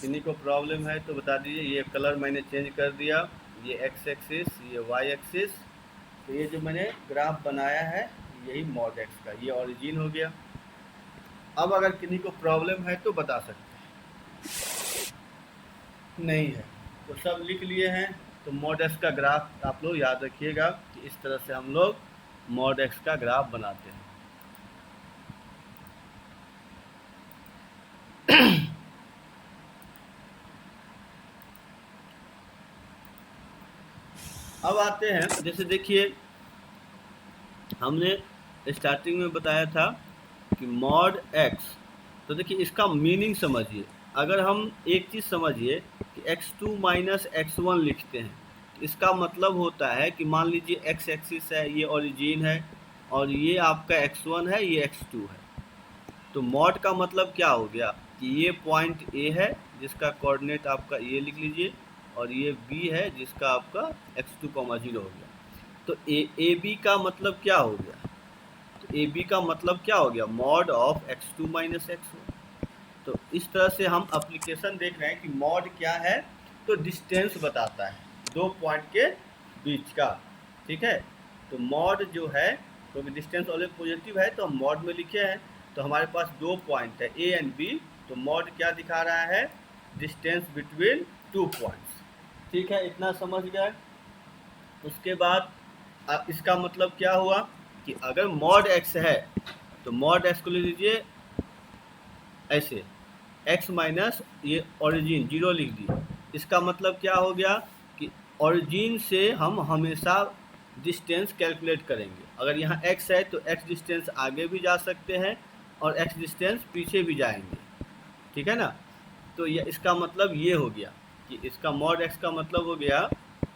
किन्हीं को प्रॉब्लम है तो बता दीजिए। ये कलर मैंने चेंज कर दिया, ये x एक्सिस, ये y एक्सिस। तो ये जो मैंने ग्राफ बनाया है यही मॉड x का, ये ओरिजिन हो गया। अब अगर किन्हीं को प्रॉब्लम है तो बता सकते हैं, नहीं है तो सब लिख लिए हैं। तो मॉड x का ग्राफ आप लोग याद रखिएगा कि इस तरह से हम लोग मॉड x का ग्राफ बनाते हैं। अब आते हैं, जैसे देखिए हमने स्टार्टिंग में बताया था कि मॉड x, तो देखिए इसका मीनिंग समझिए। अगर हम एक चीज़ समझिए कि x2 माइनस x1 लिखते हैं, तो इसका मतलब होता है कि मान लीजिए x एक्सिस है, ये ओरिजिन है, और ये आपका x1 है, ये x2 है। तो मॉड का मतलब क्या हो गया कि ये पॉइंट A है जिसका कोऑर्डिनेट आपका ये लिख लीजिए, और ये B है जिसका आपका x2, 0 हो गया। तो AB का मतलब क्या हो गया? तो AB का मतलब क्या हो गया? Mod of x2 minus x1। तो इस तरह से हम एप्लीकेशन देख रहे हैं कि मॉड क्या है, तो डिस्टेंस बताता है दो पॉइंट के बीच का। ठीक है, तो मॉड जो है, क्योंकि डिस्टेंस ऑलवेज पॉजिटिव है तो हम मॉड में लिखे हैं। तो हमारे पास दो पॉइंट है A एंड B, तो मॉड क्या दिखा रहा है? Distance between 2 points. ठीक है, इतना समझ गए। उसके बाद इसका मतलब क्या हुआ कि अगर मॉड x है तो मॉड x को ले लीजिए ऐसे, x माइनस ये ओरिजिन 0 लिख दिए। इसका मतलब क्या हो गया कि ओरिजिन से हम हमेशा डिस्टेंस कैलकुलेट करेंगे। अगर यहाँ x है तो x डिस्टेंस आगे भी जा सकते हैं और x डिस्टेंस पीछे भी जाएंगे। ठीक है ना, तो ये इसका मतलब ये हो गया कि इसका मॉड x का मतलब हो गया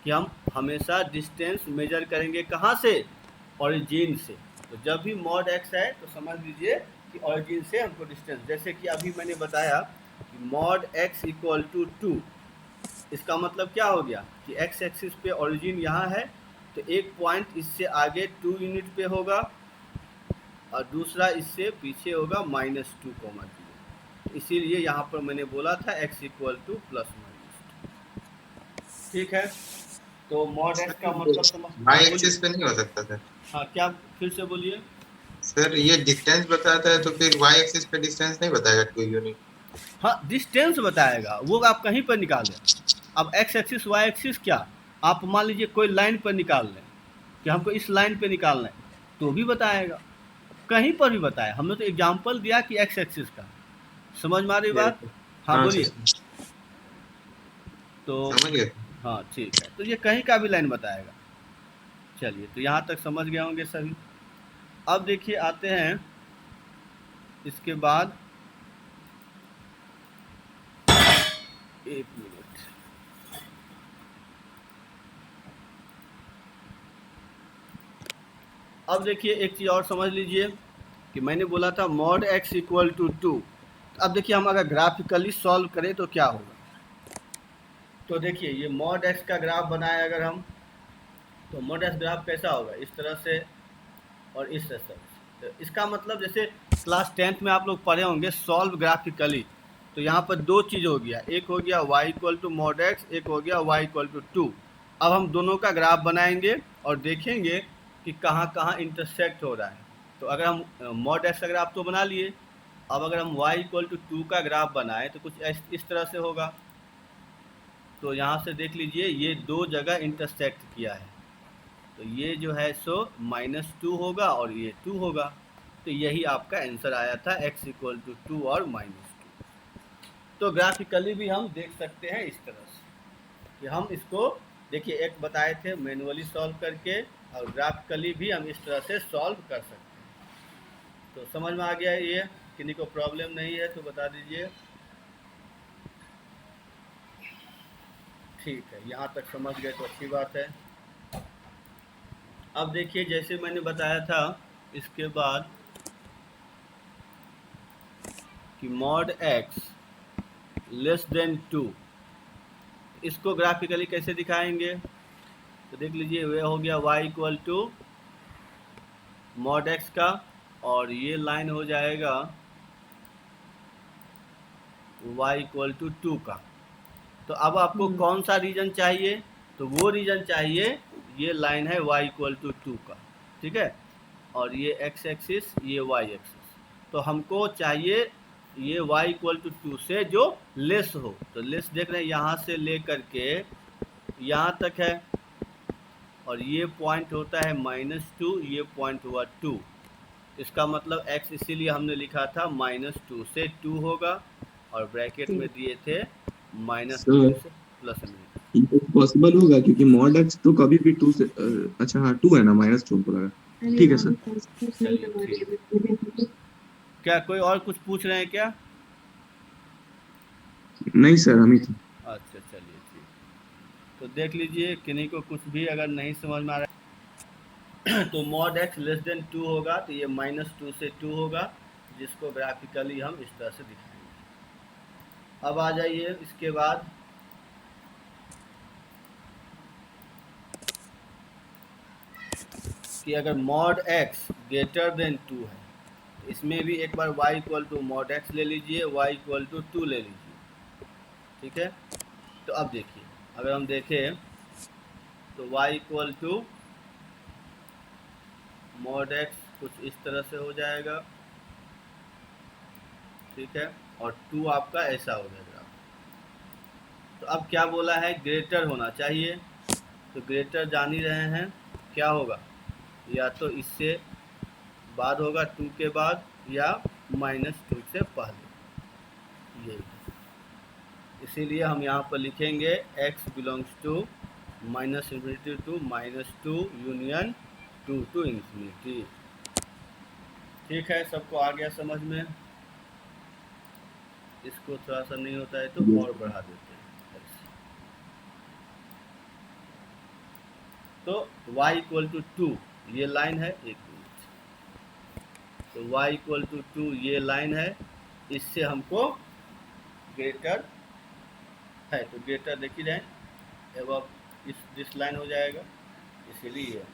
कि हम हमेशा डिस्टेंस मेजर करेंगे कहाँ से? ओरिजिन से। तो जब भी मॉड x है तो समझ लीजिए कि ओरिजिन से हमको डिस्टेंस, जैसे कि अभी मैंने बताया कि मॉड x इक्वल टू 2, इसका मतलब क्या हो गया कि x एक्सिस पे ओरिजिन यहाँ है, तो एक पॉइंट इससे आगे 2 यूनिट पे होगा और दूसरा इससे पीछे होगा -2, 0। इसीलिए यहाँ पर मैंने बोला था x इक्वल टू ±2। ठीक है, तो मॉड x का मतलब समझ, y एक्सिस पे नहीं हो सकता सर? हाँ क्या, फिर से बोलिए। सर ये डिस्टेंस बताता है तो फिर y एक्सिस पे डिस्टेंस नहीं बताएगा 2 यूनिट? हाँ, डिस्टेंस बताएगा, वो आप कहीं पर निकाल लें। अब x एक्सिस y एक्सिस क्या, आप मान लीजिए कोई लाइन पर निकाल लें कि हमको इस लाइन पे निकालना है तो भी बताएगा, कहीं पर भी बताया। हमने तो एग्जांपल दिया कि x एक्सिस का। समझ में आ रही बात? हाँ बोलिए। तो समझ गए? हाँ ठीक है, तो ये कहीं का भी लाइन बताएगा। चलिए, तो यहाँ तक समझ गए होंगे सभी। अब देखिए आते हैं इसके बाद, एक मिनट, अब देखिए एक चीज़ और समझ लीजिए कि मैंने बोला था मॉड x इक्वल टू 2। अब देखिए हम अगर ग्राफिकली सॉल्व करें तो क्या होगा। तो देखिए ये मॉड x का ग्राफ बनाए अगर हम, तो मॉड x ग्राफ कैसा होगा? इस तरह से और इस तरह से। तो इसका मतलब जैसे क्लास 10th में आप लोग पढ़े होंगे सॉल्व ग्राफिकली, तो यहाँ पर दो चीज़ हो गया, एक हो गया y equal to mod x, एक हो गया y इक्वल टू 2। अब हम दोनों का ग्राफ बनाएंगे और देखेंगे कि कहाँ कहाँ इंटरसेक्ट हो रहा है। तो अगर हम मॉड x का ग्राफ तो बना लिए, अब अगर हम y इक्वल टू 2 का ग्राफ बनाएं तो कुछ इस तरह से होगा। तो यहाँ से देख लीजिए ये दो जगह इंटरसेक्ट किया है, तो ये जो है सो -2 होगा और ये 2 होगा। तो यही आपका आंसर आया था x इक्वल टू 2 और -2। तो ग्राफिकली भी हम देख सकते हैं इस तरह से कि हम इसको देखिए एक बताए थे मैनुअली सॉल्व करके, और ग्राफिकली भी हम इस तरह से सॉल्व कर सकते हैं। तो समझ में आ गया है ये? किसी को प्रॉब्लम नहीं है तो बता दीजिए। ठीक है, यहाँ तक समझ गए तो अच्छी बात है। अब देखिए जैसे मैंने बताया था, इसके बाद कि मॉड एक्स लेस देन 2, इसको ग्राफिकली कैसे दिखाएंगे? तो देख लीजिए, वह हो गया y equal to mod x का, और ये लाइन हो जाएगा y इक्वल टू 2 का। तो अब आपको कौन सा रीजन चाहिए? तो वो रीजन चाहिए, ये लाइन है y इक्वल टू 2 का, ठीक है, और ये x एक्सिस, ये y एक्सिस। तो हमको चाहिए ये y इक्वल टू 2 से जो लेस हो। तो लेस देख रहे हैं यहाँ से ले करके यहाँ तक है, और ये पॉइंट होता है -2, ये पॉइंट हुआ 2। इसका मतलब x इसीलिए हमने लिखा था -2 से 2 होगा, और ब्रैकेट में दिए थे -2 से प्लस में। पॉसिबल होगा क्योंकि मॉड एक्स तो कभी भी 2 से अच्छा हाँ 2 है ना, -2 को लगा। ठीक है सर। क्या कोई और कुछ पूछ रहे हैं क्या? नहीं सर, हम ही थे। अच्छा चलिए ठीक। तो देख लीजिए, किन्हीं को कुछ भी अगर नहीं समझ में आ रहा है तो मॉड एक्स लेस देन 2 होगा, तो ये -2 से 2 होगा, जिसको ग्राफिकली हम इस तरह से दिखाएंगे। अब आ जाइए इसके बाद कि अगर मॉड एक्स ग्रेटर देन 2 है, इसमें भी एक बार y equal to mod x ले लीजिए, y इक्वल टू 2 ले लीजिए, ठीक है। तो अब देखिए, अगर हम देखें तो y equal to mod x कुछ इस तरह से हो जाएगा, ठीक है, और 2 आपका ऐसा हो जाएगा। तो अब क्या बोला है? ग्रेटर होना चाहिए। तो ग्रेटर जान ही रहे हैं क्या होगा, या तो इससे बाद होगा 2 के बाद, या -2 से पहले, ये। इसीलिए हम यहाँ पर लिखेंगे x belongs to -∞ to -2 union 2 to ∞। ठीक है, सबको आ गया समझ में? इसको थोड़ा सा नहीं होता है तो और बढ़ा देते हैं। तो y इक्वल टू 2 ये लाइन है, एक मिनट। तो y इक्वल टू 2 ये लाइन है, इससे हमको ग्रेटर है, तो ग्रेटर देख ही रहे, एबव दिस लाइन हो जाएगा, इसीलिए।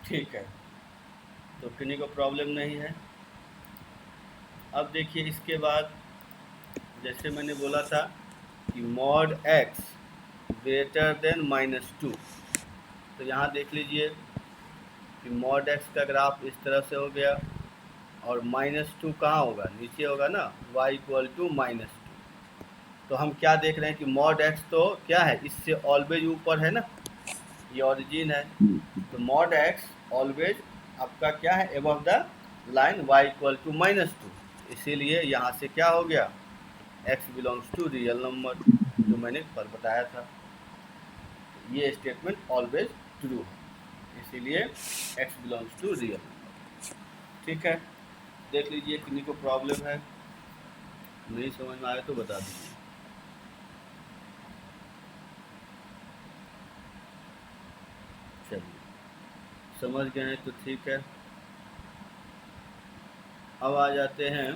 ठीक है, तो किन्हीं को प्रॉब्लम नहीं है। अब देखिए इसके बाद, जैसे मैंने बोला था कि मॉड एक्स ग्रेटर देन -2, तो यहाँ देख लीजिए कि मॉड एक्स का ग्राफ इस तरह से हो गया, और -2 कहाँ होगा? नीचे होगा ना, y इक्वल टू -2। तो हम क्या देख रहे हैं कि मॉड एक्स तो क्या है, इससे ऑलवेज ऊपर है ना, ये ओरिजिन है। तो मॉड एक्स ऑलवेज आपका क्या है, above the line y equal to -2। इसीलिए यहाँ से क्या हो गया, x belongs to real number, जो मैंने पर बताया था। ये स्टेटमेंट ऑलवेज ट्रू है, इसीलिए x belongs to real number. ठीक है, देख लीजिए किन्हीं को प्रॉब्लम है, नहीं समझ में आया तो बता दीजिए। चलिए, समझ गए हैं तो ठीक है। अब आ जाते हैं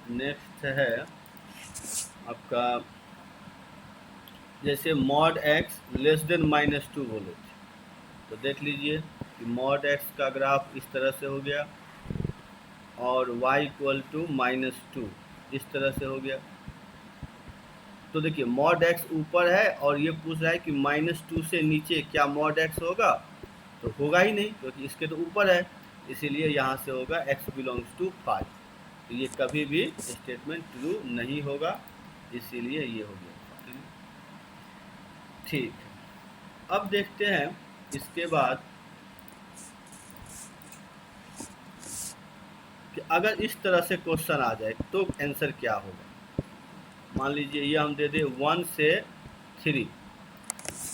नेक्स्ट है आपका, जैसे मॉड एक्स लेस देन -2 बोले थे, तो देख लीजिए कि मॉड एक्स का ग्राफ इस तरह से हो गया, और y इक्वल टू -2 इस तरह से हो गया। तो देखिए मॉड एक्स ऊपर है, और ये पूछ रहा है कि -2 से नीचे क्या मॉड एक्स होगा? तो होगा ही नहीं, क्योंकि इसके तो ऊपर है, इसीलिए यहाँ से होगा x बिलोंग्स टू 5। तो ये कभी भी स्टेटमेंट ट्रू नहीं होगा, इसीलिए ये हो गया। ठीक है, अब देखते हैं इसके बाद कि अगर इस तरह से क्वेश्चन आ जाए तो आंसर क्या होगा। मान लीजिए ये हम दे दे 1 से 3।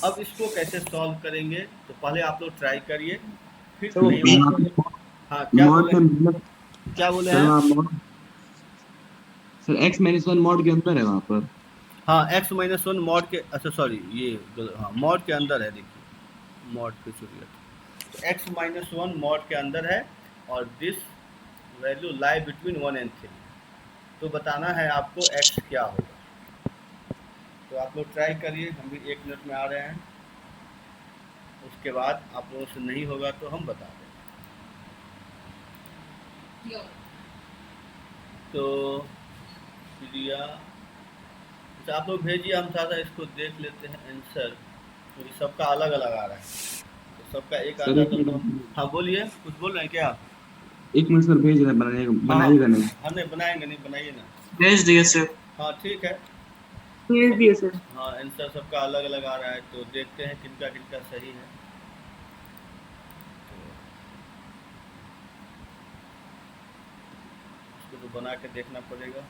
अब इसको कैसे सॉल्व करेंगे, तो पहले आप लोग ट्राई करिए, फिर तो नहीं होगा। हाँ क्या मॉड बोले, में क्या बोले सर हैं? वहाँ मॉड सर x-1 मॉड के अंदर है वहाँ पर। हाँ x-1 मॉड के, अच्छा सॉरी ये हाँ मॉड के अंदर है, देखिए मॉड पे चलिए, तो x-1 मॉड के अंदर है और this value lie between 1 and 3। तो बताना है आपको x क्या होगा। तो आप लोग ट्राई करिए, हम भी 1 मिनट में आ रहे हैं, उसके बाद आप लोगों से नहीं होगा तो हम बता दें। तो प्रिया, अच्छा आप लोग भेजिए, हम थोड़ा सा इसको देख लेते हैं आंसर, क्योंकि सबका अलग अलग आ रहा है, तो सबका एक सर आता एक तो मिनट हाँ बोलिए, कुछ बोल रहे हैं क्या? सर भेज रहे हैं, बनाइएगा नहीं। हाँ नहीं बनाएंगे, नहीं बनाइए ना। भेज दिए सर। हाँ ठीक है। भेज दिए सर। हाँ आंसर सबका अलग अलग आ रहा है, तो देखते हैं किनका किनका सही है। तो इसको तो बना के देखना पड़ेगा।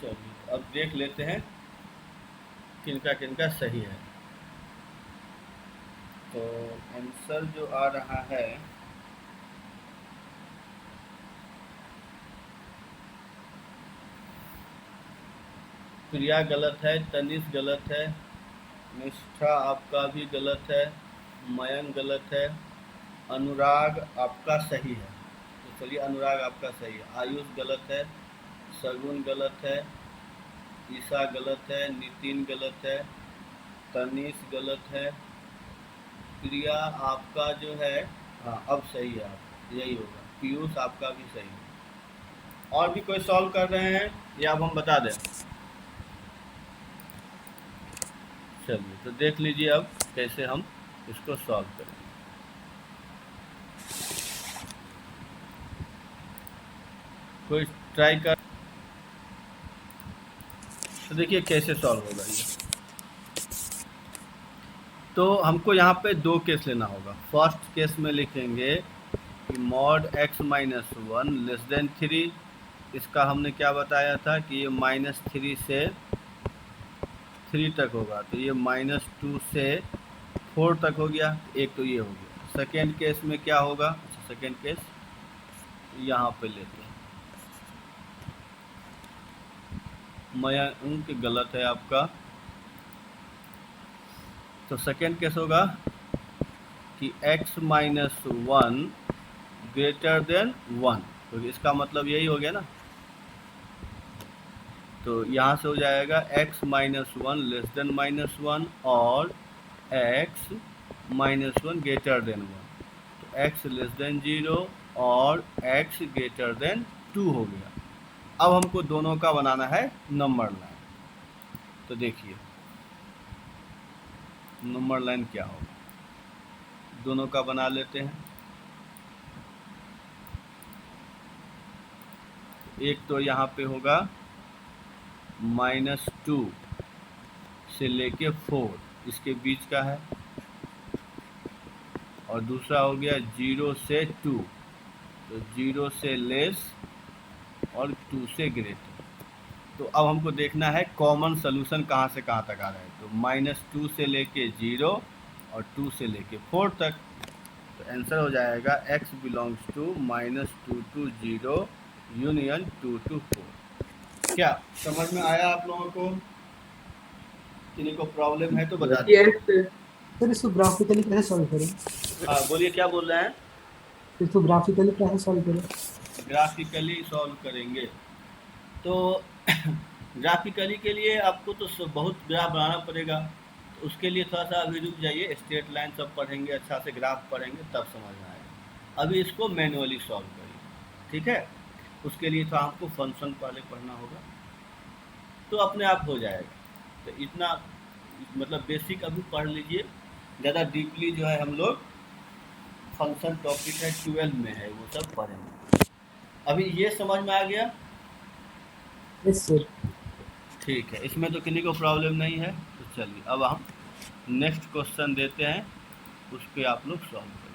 चलिए अब देख लेते हैं किनका किनका सही है। तो आंसर जो आ रहा है प्रिया गलत है, तनिष गलत है, निष्ठा आपका भी गलत है, मयंक गलत है, अनुराग आपका सही है। तो चलिए अनुराग आपका सही है। आयुष गलत है, सगुन गलत है, ईशा गलत है, नितिन गलत है, तनिष गलत है, प्रिया आपका जो है हाँ अब सही है, आपका यही होगा। पीयूष आपका भी सही है। और भी कोई सॉल्व कर रहे हैं या अब हम बता दें? चलिए तो देख लीजिए अब कैसे हम इसको सॉल्व करें। कोई ट्राई कर, तो देखिए कैसे सॉल्व होगा ये। तो हमको यहाँ पे 2 केस लेना होगा। फर्स्ट केस में लिखेंगे कि मॉड x-1 लेस देन 3, इसका हमने क्या बताया था कि ये -3 से 3 तक होगा, तो ये -2 से 4 तक हो गया। एक तो ये हो गया। सेकेंड केस में क्या होगा, अच्छा सेकेंड केस यहाँ पे लेते हैं। मयंक गलत है आपका। तो सेकेंड केस होगा कि x-1 ग्रेटर देन 1, तो इसका मतलब यही हो गया ना। तो यहाँ से हो जाएगा x-1 लेस देन -1 और x-1 ग्रेटर देन 1, तो x लेस देन 0 और x ग्रेटर देन 2 हो गया। अब हमको दोनों का बनाना है नंबर लाइन। तो देखिए नंबर लाइन क्या होगा, दोनों का बना लेते हैं। एक तो यहाँ पे होगा -2 से लेके 4, इसके बीच का है, और दूसरा हो गया 0 से 2, तो 0 से लेस और 2 से ग्रेटर। तो अब हमको देखना है कॉमन सोल्यूशन कहाँ से कहाँ तक आ रहा है। तो -2 से लेके 0 और 2 से लेके 4 तक। तो आंसर हो जाएगा x belongs to -2 to 0 union 2 to 4। क्या समझ में आया आप लोगों को? किन्हीं को प्रॉब्लम है तो बता दीजिए। Yes sir. सर इसको ग्राफिकली कैसे सॉल्व करें? हाँ बोलिए, क्या बोल रहे हैं? इसको ग्राफिकली कैसे सॉल्व करें? ग्राफिकली सॉल्व करेंगे तो ग्राफिकली के लिए आपको तो बहुत ग्राफ बनाना पड़ेगा। तो उसके लिए थोड़ा सा अभी रुक जाइए, स्ट्रेट लाइन सब पढ़ेंगे, अच्छा से ग्राफ पढ़ेंगे तब समझ में आएगा। अभी इसको मैनुअली सॉल्व करिए, ठीक है? उसके लिए तो आपको फंक्शन पहले पढ़ना होगा, तो अपने आप हो जाएगा। तो इतना मतलब बेसिक अभी पढ़ लीजिए, ज़्यादा डीपली जो है हम लोग फंक्शन टॉपिक है 12 में है, वो सब पढ़ेंगे। अभी ये समझ में आ गया? Yes sir. ठीक है, इसमें तो किसी को प्रॉब्लम नहीं है। तो चलिए अब हम नेक्स्ट क्वेश्चन देते हैं, उस पर आप लोग सॉल्व करें।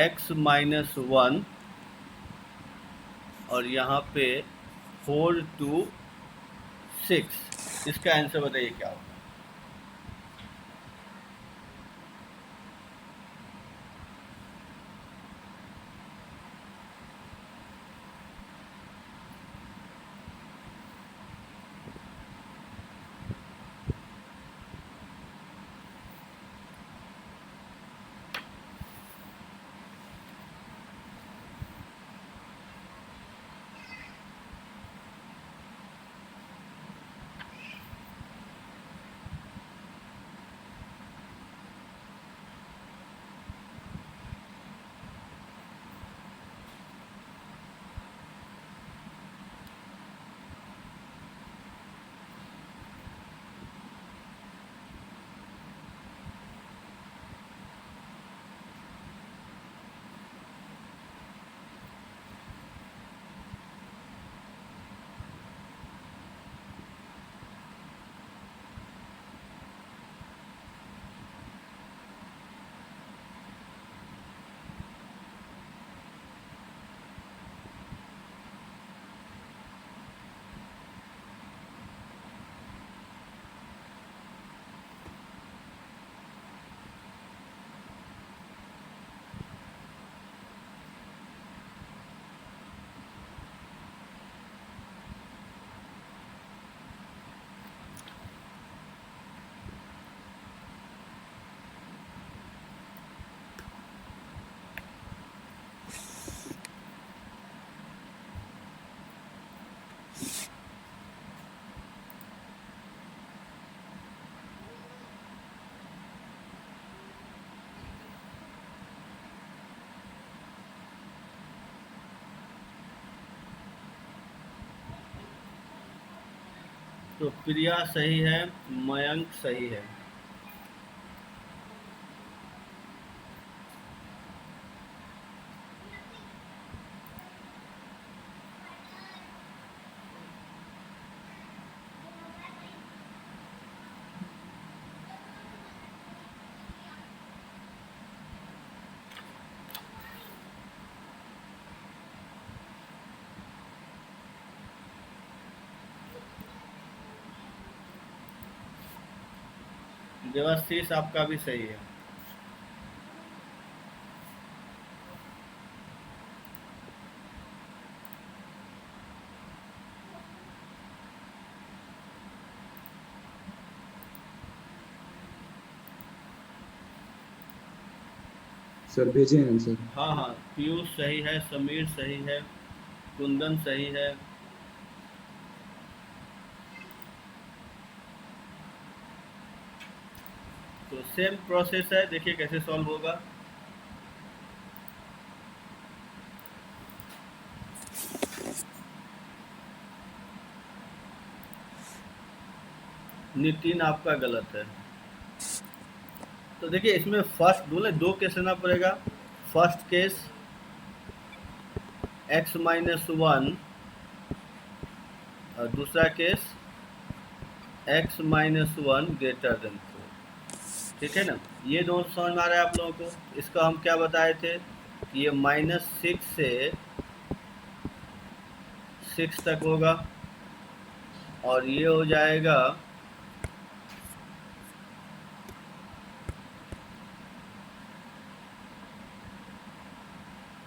x-1 और यहाँ पे 4 to 6, इसका आंसर बताइए क्या होगा? तो प्रिया सही है, मयंक सही है। देवाशीष आपका भी सही है। सर भेजे हैं आंसर। हाँ हाँ, पीयूष सही है, समीर सही है, कुंदन सही है। तो सेम प्रोसेस है, देखिए कैसे सॉल्व होगा। नितिन आपका गलत है। तो देखिए इसमें फर्स्ट बोले 2 केस लेना पड़ेगा। फर्स्ट केस x-1 और दूसरा केस x-1 ग्रेटर देन 4। ठीक है ना? ये दोनों समझ में आ रहा है आप लोगों को? इसका हम क्या बताए थे कि ये -6 से 6 तक होगा और ये हो जाएगा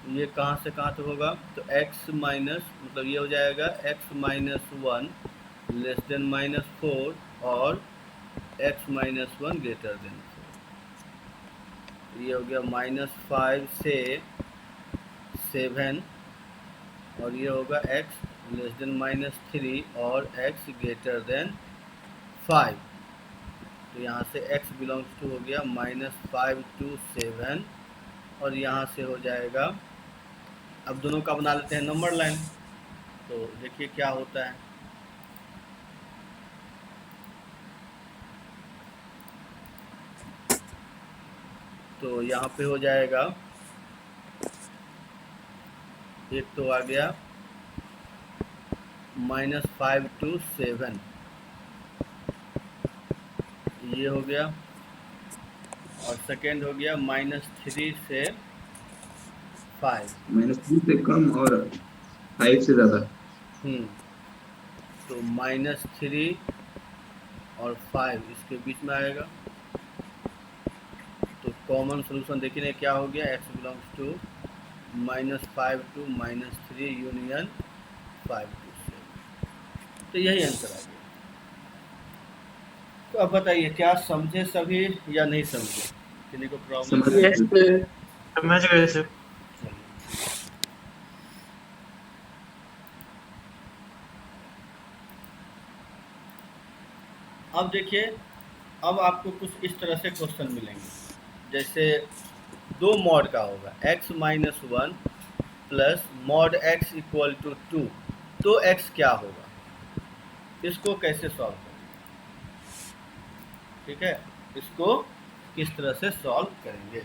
ये कहाँ से कहाँ तक होगा? तो x माइनस मतलब ये हो जाएगा x-1 लेस देन -4 और x -1 ग्रेटर देन 4। ये हो गया -5 से 7 और ये होगा x लेस देन -3 और x ग्रेटर देन 5। तो यहाँ से x बिलोंग्स टू हो गया -5 to 7 और यहाँ से हो जाएगा। अब दोनों का बना लेते हैं नंबर लाइन, तो देखिए क्या होता है। तो यहाँ पे हो जाएगा, एक तो आ गया -5 to 7, ये हो गया, और सेकेंड हो गया -3 से 5। -2 से कम और 5 से ज्यादा। तो -3 और 5 इसके बीच में आएगा। तो कॉमन सोल्यूशन देखिए क्या हो गया, x belongs to -5 to -3 union 5 to 7। तो यही आंसर आ गया। तो अब बताइए क्या समझे सभी या नहीं समझे, किसी को प्रॉब्लम समझ है? Yes sir. समझ गए सर। अब देखिए, अब आपको कुछ इस तरह से क्वेश्चन मिलेंगे, जैसे दो मॉड का होगा x - 1 plus mod x equal to 2, तो x क्या होगा, इसको कैसे सॉल्व करेंगे? ठीक है, इसको किस तरह से सॉल्व करेंगे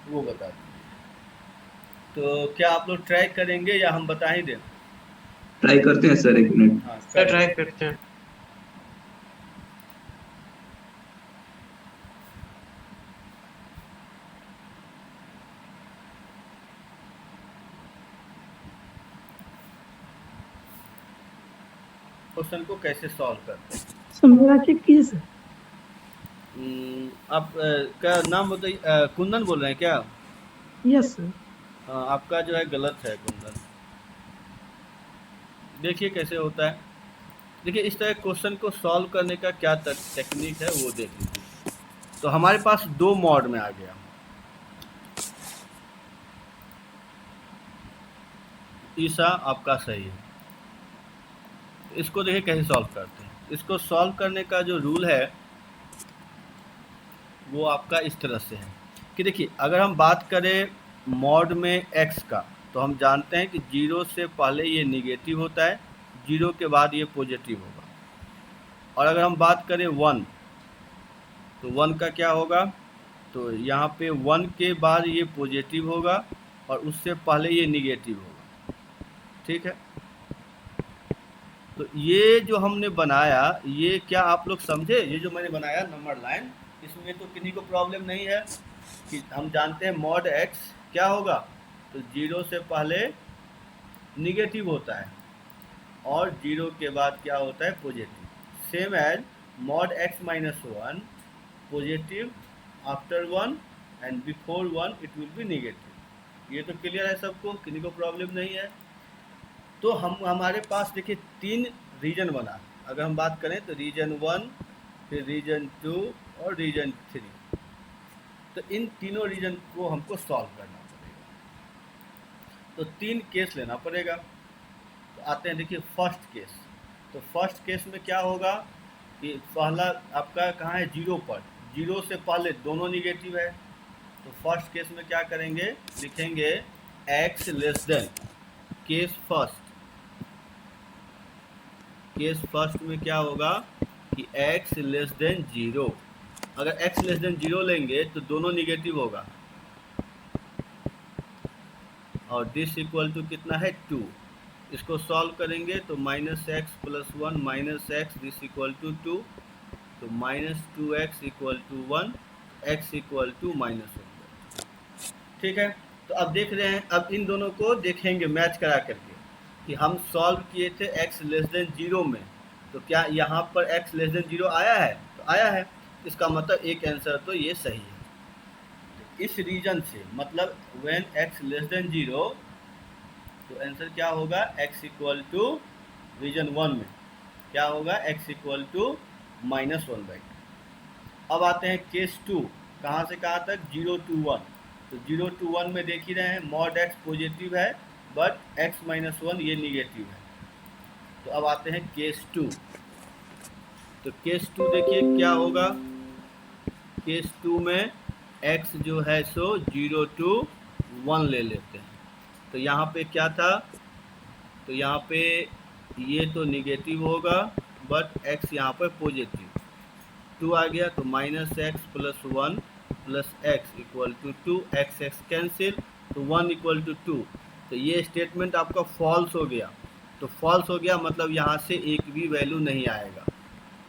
वो बता दीजिए। तो क्या आप लोग ट्राई करेंगे या हम बता ही दें? ट्राई करते हैं सर, 1 मिनट। हाँ सर ट्राई करते हैं। क्वेश्चन को कैसे सॉल्व करते हैं। समझा चेक कीजिए सर। आप क्या नाम बताइए, कुंदन बोल रहे हैं क्या? Yes sir. आपका जो है गलत है कुंदन। देखिए कैसे होता है। देखिए इस तरह क्वेश्चन को सॉल्व करने का क्या टेक्निक है वो देख लीजिए। तो हमारे पास दो मॉड में आ गया, ईसा आपका सही है। इसको देखिए कैसे सॉल्व करते हैं। इसको सॉल्व करने का जो रूल है वो आपका इस तरह से है कि देखिए अगर हम बात करें मॉड में x का, तो हम जानते हैं कि 0 से पहले ये निगेटिव होता है, 0 के बाद ये पॉजिटिव होगा। और अगर हम बात करें 1, तो 1 का क्या होगा, तो यहाँ पे 1 के बाद ये पॉजिटिव होगा और उससे पहले ये निगेटिव होगा। ठीक है, तो ये जो हमने बनाया, ये क्या आप लोग समझे? ये जो मैंने बनाया नंबर लाइन, इसमें तो किसी को प्रॉब्लम नहीं है कि हम जानते हैं मॉड x क्या होगा, तो 0 से पहले निगेटिव होता है और 0 के बाद क्या होता है, positive. Same as mod x - 1 positive after 1 and before 1 it will be negative. ये तो क्लियर है सबको, किसी को प्रॉब्लम नहीं है। तो हमारे पास देखिए 3 रीजन बना। अगर हम बात करें तो रीजन 1, फिर रीजन 2 और रीजन 3। तो इन तीनों रीजन को हमको सॉल्व करना पड़ेगा। तो 3 केस लेना पड़ेगा। तो आते हैं देखिए फर्स्ट केस। तो फर्स्ट केस में क्या होगा कि पहला आपका कहाँ है, 0 पर। 0 से पहले दोनों निगेटिव है। तो फर्स्ट केस में क्या करेंगे, लिखेंगे x less than, case first में क्या होगा कि x लेस देन 0। अगर x लेस देन 0 लेंगे तो दोनों निगेटिव होगा और दिस इक्वल टू कितना है, 2। इसको सॉल्व करेंगे तो -x + 1 -x this equal to 2। तो -2x equal to 1, x equal to -1। ठीक है, तो अब देख रहे हैं, अब इन दोनों को देखेंगे मैच करा करके कि हम सॉल्व किए थे x लेस देन 0 में, तो क्या यहाँ पर x लेस देन 0 आया है? तो आया है। इसका मतलब एक आंसर तो ये सही है। इस रीजन से मतलब व्हेन x लेस देन 0, तो आंसर क्या होगा, x इक्वल टू रीजन 1 में क्या होगा, x इक्वल टू -1/2। अब आते हैं केस 2, कहाँ से कहाँ तक, 0 to 1। तो 0 to 1 में देख ही रहे हैं मॉड x पॉजिटिव है बट x - 1 ये निगेटिव है। तो अब आते हैं केस 2। तो केस 2 देखिए क्या होगा, केस 2 में x जो है सो 0 to 1 ले लेते हैं। तो यहाँ पे क्या था, तो यहाँ पे ये तो निगेटिव होगा बट x यहाँ पर पॉजिटिव, 2 आ गया तो -x + 1 + x equal to 2, x cancel तो 1 इक्वल टू 2। तो ये स्टेटमेंट आपका फॉल्स हो गया। तो फॉल्स हो गया मतलब यहाँ से एक भी वैल्यू नहीं आएगा,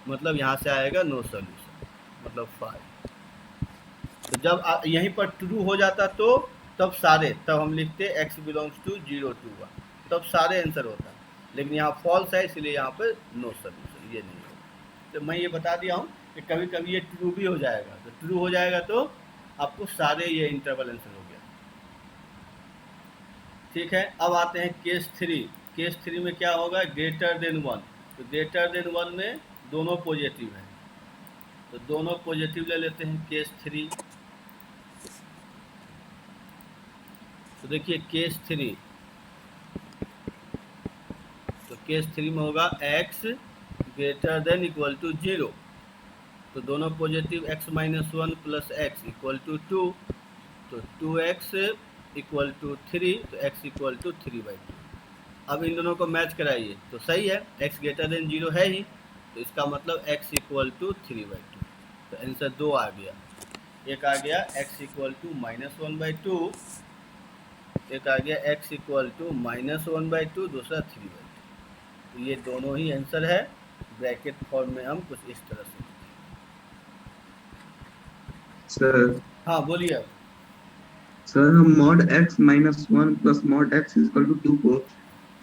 मतलब यहाँ से आएगा नो सोल्यूशन, मतलब 5। तो जब यहीं पर ट्रू हो जाता तो तब हम लिखते x बिलोंग्स टू 0 to 1, तब सारे आंसर होता। लेकिन यहाँ फॉल्स है इसलिए यहाँ पर नो सोल्यूशन, ये नहीं होगा। तो मैं ये बता दिया हूँ कि कभी कभी ये ट्रू भी हो जाएगा, तो ट्रू हो जाएगा तो आपको सारे ये इंटरवल आंसर हो गया। ठीक है, अब आते हैं केस 3। केस 3 में क्या होगा, ग्रेटर देन 1। तो ग्रेटर देन 1 में दोनों पॉजिटिव हैं, तो दोनों पॉजिटिव ले लेते हैं केस 3। तो देखिए केस 3, तो केस 3 में होगा x greater than equal to 0। तो दोनों positive x - 1 + x equal to 2, तो 2x इक्वल टू 3, तो x इक्वल टू 3/2। अब इन दोनों को मैच कराइए तो सही है, x ग्रेटर देन 0 है ही, तो इसका मतलब x इक्वल टू 3/2। तो आंसर 2 आ गया। एक आ गया x इक्वल टू -1/2, एक आ गया x इक्वल टू -1/2, दूसरा 3/2। तो ये दोनों ही आंसर है। ब्रैकेट फॉर्म में हम कुछ इस तरह से, सर हाँ बोलिए। सर हम mod x - 1 + mod x = 2 को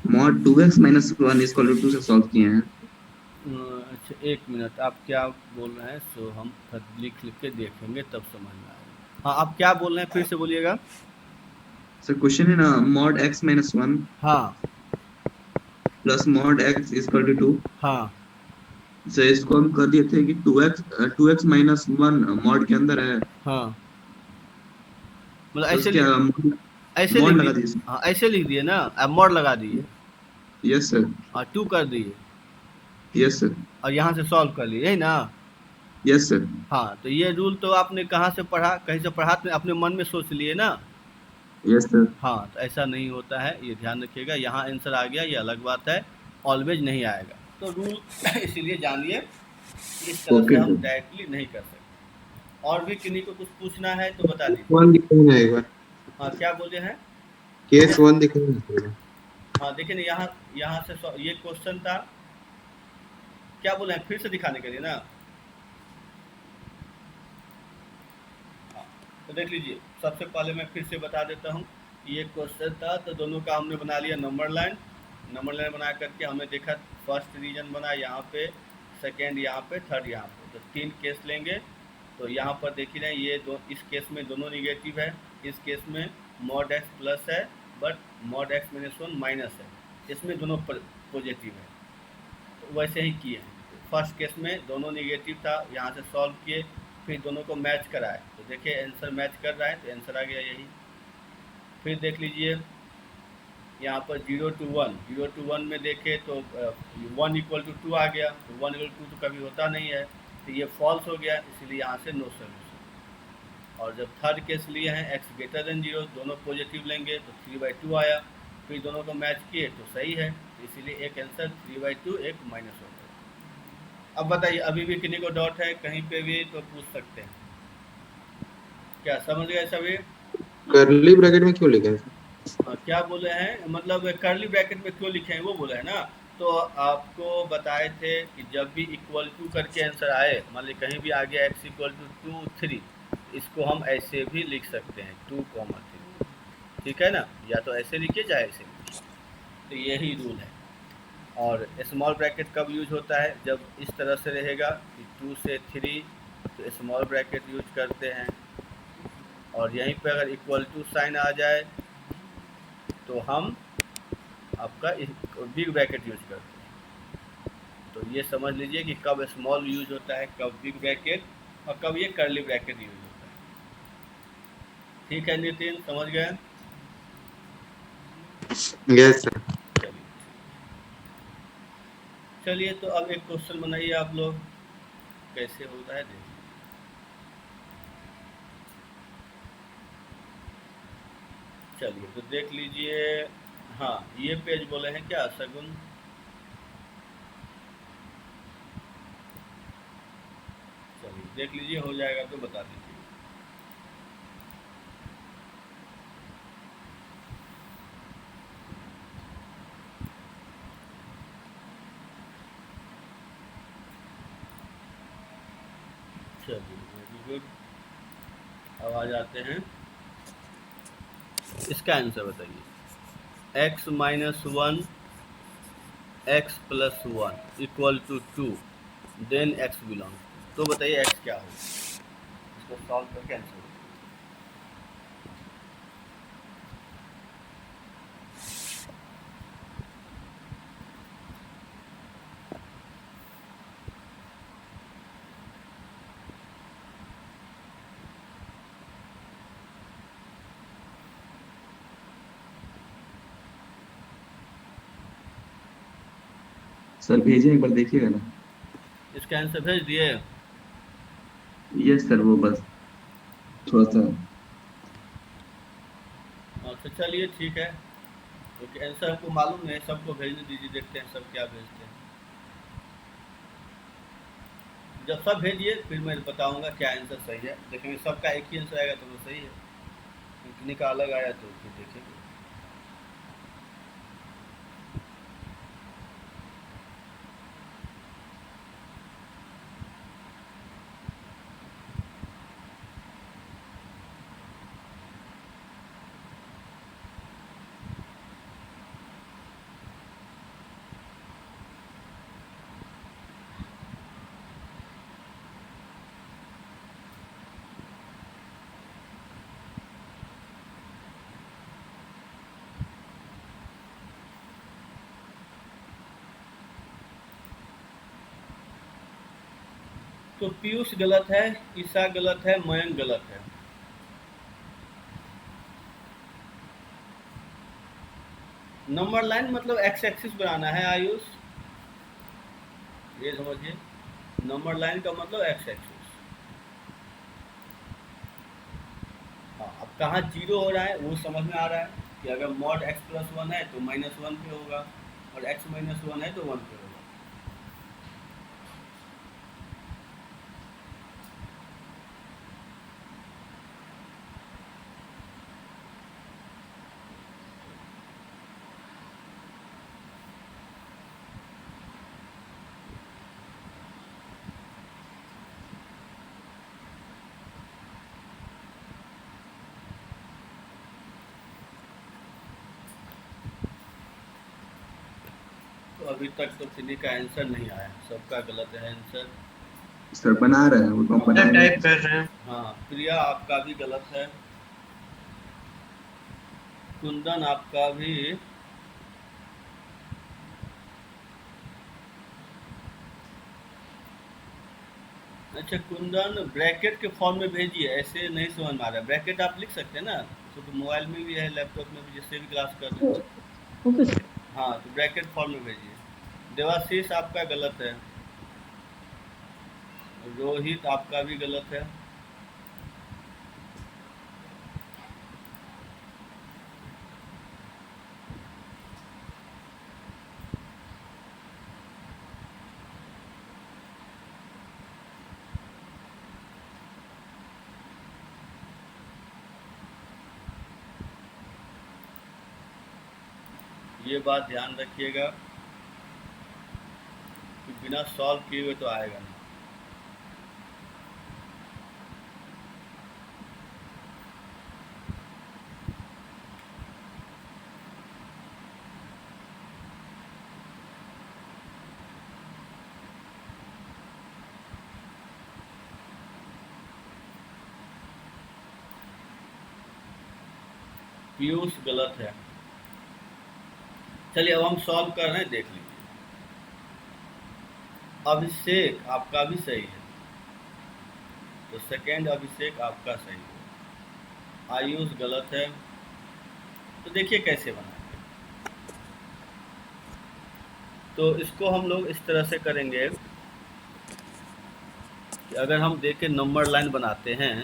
mod 2x - 1 = 2 से सॉल्व किए हैं। अच्छा एक मिनट, आप क्या बोल रहे हैं, सो हम लिख के देखेंगे तब समझ में आएगा। हाँ आप क्या बोल रहे हैं, फिर से बोलिएगा। सर क्वेश्चन है ना mod x - 1 हाँ + mod x = 2। हाँ सर इसको हम कर दिए थे कि 2x - 1 mod के अंदर है, हाँ, मतलब तो ऐसे क्या ऐसे mod लिख लगा दिए। दिए। हाँ ऐसे लिख दिए ना, अब मोड लगा दिए। यस सर, हाँ 2 कर दिए यस सर, और यहाँ से सॉल्व कर लिए, यही ना। यस सर, हाँ तो ये रूल तो आपने कहाँ से पढ़ा, कहीं से पढ़ा तो अपने मन में सोच लिए ना। Yes sir. हाँ तो ऐसा नहीं होता है, ये ध्यान रखिएगा। यहाँ आंसर आ गया ये अलग बात है, ऑलवेज नहीं आएगा। तो रूल इसीलिए जानिए, इस तरह से ओके हम सर। डायरेक्टली नहीं कर सकते। और भी किन्हीं को कुछ पूछना है तो बता दीजिए। 1 दिखाना एक बार, हाँ क्या बोले हैं, केस 1 दिखाना। हाँ देखिए ना यहाँ से ये क्वेश्चन था, क्या बोले हैं, फिर से दिखाने के लिए ना। हाँ तो देख लीजिए, सबसे पहले मैं फिर से बता देता हूँ कि ये क्वेश्चन था। तो दोनों का हमने बना लिया नंबर लाइन बना करके हमने देखा फर्स्ट रीजन बना यहाँ पे, सेकेंड यहाँ पे, थर्ड यहाँ पे। तो 3 केस लेंगे। तो यहाँ पर देख ही रहे हैं, ये इस केस में दोनों निगेटिव है, इस केस में mod x प्लस है बट mod x - 1 माइनस है, इसमें दोनों पॉजिटिव है। तो वैसे ही किए हैं। फर्स्ट केस में दोनों निगेटिव था, यहाँ से सॉल्व किए, फिर दोनों को मैच कराए। तो देखिए आंसर मैच कर रहा है, तो आंसर आ गया यही। फिर देख लीजिए यहाँ पर 0 to 1 में देखे तो 1 इक्वल टू 2 आ गया। तो 1 इक्वल टू तो कभी होता नहीं है, तो ये फॉल्स हो गया, इसलिए यहाँ से नो सोल्यूशन। और जब थर्ड केस लिए हैं x ग्रेटर देन 0, दोनों पॉजिटिव लेंगे तो 3/2 आया। फिर दोनों को मैच किए तो सही है, तो इसीलिए एक आंसर 3/2, एक माइनस हो गया। अब बताइए, अभी भी किन्हीं को डाउट है कहीं पे भी तो पूछ सकते हैं। क्या समझ गए सभी? कर्ली ब्रैकेट में क्यों लिखा है? क्या बोले हैं, मतलब कर्ली ब्रैकेट में क्यों लिखे हैं वो बोले हैं ना। तो आपको बताए थे कि जब भी इक्वल टू करके आंसर आए, मान ली कहीं भी आ गया x इक्वल टू 2 3, इसको हम ऐसे भी लिख सकते हैं 2, 3, ठीक है ना। या तो ऐसे लिखिए चाहे ऐसे लिखिए, तो यही रूल है। और स्मॉल ब्रैकेट कब यूज होता है, जब इस तरह से रहेगा कि 2 से 3, तो स्मॉल ब्रैकेट यूज करते हैं। और यहीं पर अगर इक्वल टू साइन आ जाए तो हम आपका बिग ब्रैकेट यूज करते हैं। तो ये समझ लीजिए कि कब स्मॉल यूज होता है, कब बिग ब्रैकेट, और कब ये कर्ली ब्रैकेट यूज होता है। ठीक है नितिन, समझ गए? Yes sir. चलिए चलिए, तो अब एक क्वेश्चन बनाइए आप लोग, कैसे होता है देखिए। चलिए तो देख लीजिए। हाँ, ये पेज बोले हैं क्या शगुन? चलिए देख लीजिए, हो जाएगा तो बता दीजिए। चलिए वेरी गुड। अब आ जाते हैं, इसका आंसर बताइए। x minus one x plus one equal to two, then x belong. तो बताइए x क्या होगा, इसको सॉल्व करके आंसर बताइए। सर भेजिए एक बार देखिएगा ना। इसका आंसर भेज दिए? यस सर, वो बस थोड़ा सा। अच्छा चलिए ठीक है, क्योंकि आंसर हमको मालूम नहीं, सबको भेजने दीजिए, देखते हैं सब क्या भेजते हैं। जब सब भेजिए फिर मैं बताऊंगा क्या आंसर सही है। देखेंगे सबका एक ही आंसर आएगा तो वो सही है, कितने का अलग आया तो फिर देखेंगे। तो पीयूष गलत है, ईशा गलत है, मयंक गलत है। नंबर लाइन मतलब एक्स एक्सिस बनाना है आयुष, ये समझिए। नंबर लाइन का मतलब एक्स एक्सिस। हाँ, अब कहाँ जीरो हो रहा है वो समझ में आ रहा है कि अगर मॉड एक्स प्लस वन है तो माइनस वन पे होगा, और एक्स माइनस वन है तो वन पे होगा। तो अभी तक तो किसी का आंसर नहीं आया, सबका गलत है आंसर। सर बना रहे हैं, वो तो बना रहे टाइप हैं। कर रहे हैं। हाँ, प्रिया आपका भी गलत है, कुंदन आपका भी। अच्छा कुंदन, ब्रैकेट के फॉर्म में भेजिए, ऐसे नहीं समझ में आ रहा है। ब्रैकेट आप लिख सकते हैं ना, तो मोबाइल में भी है, लैपटॉप में भी, जिससे भी क्लास कर रहे हैं। Okay sir. हाँ, तो ब्रैकेट फॉर्म में भेजिए। देवाशीष आपका गलत है, रोहित आपका भी गलत है। ये बात ध्यान रखिएगा कि बिना सॉल्व किए हुए तो आएगा नहीं। पीयूष गलत है। चलिए अब हम सॉल्व कर रहे हैं, देख लीजिए। अभिषेक आपका भी सही है, तो सेकेंड अभिषेक आपका सही है, आयुष गलत है। तो देखिए कैसे बनाएंगे। तो इसको हम लोग इस तरह से करेंगे कि अगर हम देखें नंबर लाइन बनाते हैं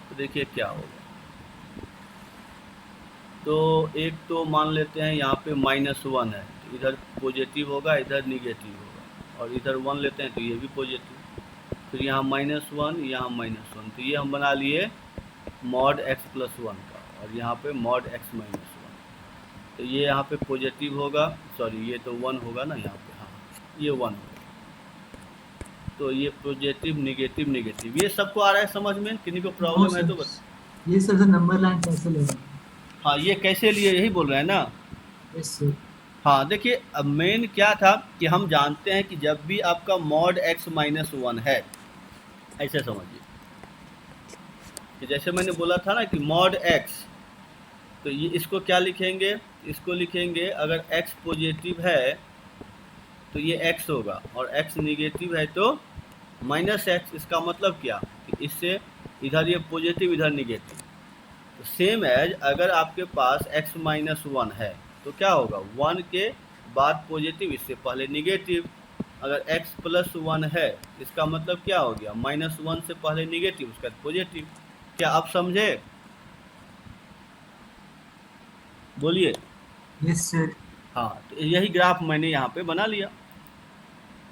तो देखिए क्या होगा। तो एक तो मान लेते हैं यहाँ पे -1 है, तो इधर पॉजिटिव होगा, इधर निगेटिव होगा, और इधर 1 लेते हैं तो ये भी पॉजिटिव, फिर यहाँ -1, यहाँ -1, तो ये हम बना लिए mod x+1 का, और यहाँ पे mod x-1, तो ये यहाँ पे पॉजिटिव होगा, सॉरी ये तो 1 होगा ना यहाँ पे, हाँ ये 1 होगा। तो ये पॉजिटिव निगेटिव निगेटिव, ये सबको आ रहा है समझ में? किन्हीं को प्रॉब्लम है तो बस। ये सर नंबर लाइन कैसे ले रहे हैं? हाँ ये कैसे लिए यही बोल रहे हैं ना। Yes sir. हाँ देखिए, अब मेन क्या था कि हम जानते हैं कि जब भी आपका mod x-1 है, ऐसे समझिए कि जैसे मैंने बोला था ना कि mod x, तो ये इसको क्या लिखेंगे, इसको लिखेंगे अगर x पॉजिटिव है तो ये x होगा, और x निगेटिव है तो -x। इसका मतलब क्या कि इससे इधर ये पॉजिटिव इधर निगेटिव, तो सेम एज अगर आपके पास x-1 है तो क्या होगा, 1 के बाद पॉजिटिव, इससे पहले निगेटिव। अगर x+1 है इसका मतलब क्या हो गया, -1 से पहले निगेटिव, उसका पॉजिटिव। क्या आप समझे? बोलिए। Yes sir. हाँ तो यही ग्राफ मैंने यहाँ पे बना लिया।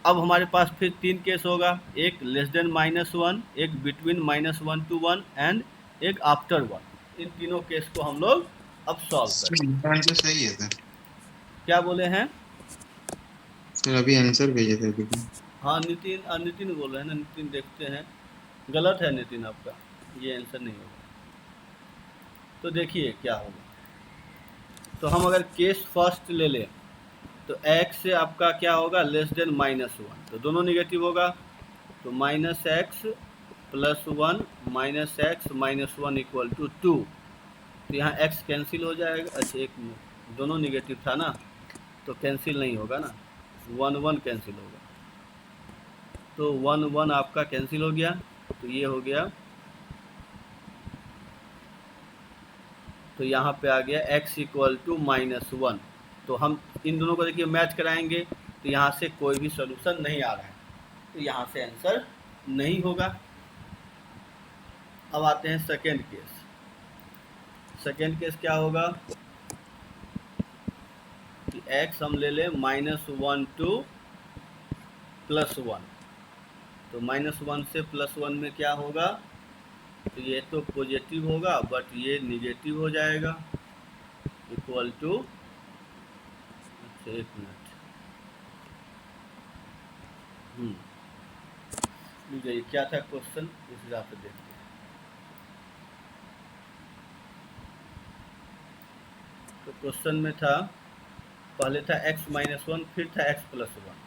अब हमारे पास फिर 3 केस होगा, एक लेस देन -1, एक बिटवीन -1 to 1 एंड एक आफ्टर 1। इन तीनों केस को हम लोग अब सॉल्व करें। आंसर सही है सर। क्या बोले हैं? सर अभी आंसर भेजे थे देखिए। हाँ नितिन बोल रहे हैं ना, नितिन देखते हैं। गलत है नितिन आपका, ये आंसर नहीं होगा। तो देखिए क्या होगा, तो हम अगर केस फर्स्ट ले लें तो x से आपका क्या होगा, लेस देन -1, तो दोनों निगेटिव होगा, तो -x + 1 -x -1 = 2। तो यहाँ x कैंसिल हो जाएगा। अच्छा एक मिनट, दोनों निगेटिव था ना तो कैंसिल नहीं होगा ना, 1 1 कैंसिल होगा, तो 1 1 आपका कैंसिल हो गया, तो ये हो गया। तो यहाँ पे आ गया x = -1। तो हम इन दोनों को देखिए मैच कराएंगे, तो यहाँ से कोई भी सॉल्यूशन नहीं आ रहा है, तो यहाँ से आंसर नहीं होगा। अब आते हैं सेकेंड केस। सेकेंड केस क्या होगा कि x हम ले लें -1 to +1, तो -1 से +1 में क्या होगा, तो ये तो पॉजिटिव होगा बट ये निगेटिव हो जाएगा, इक्वल टू, अच्छा एक मिनट, ये क्या था क्वेश्चन, इस हिसाब से देखते हैं। तो क्वेश्चन में था, पहले था x-1, फिर था x+1,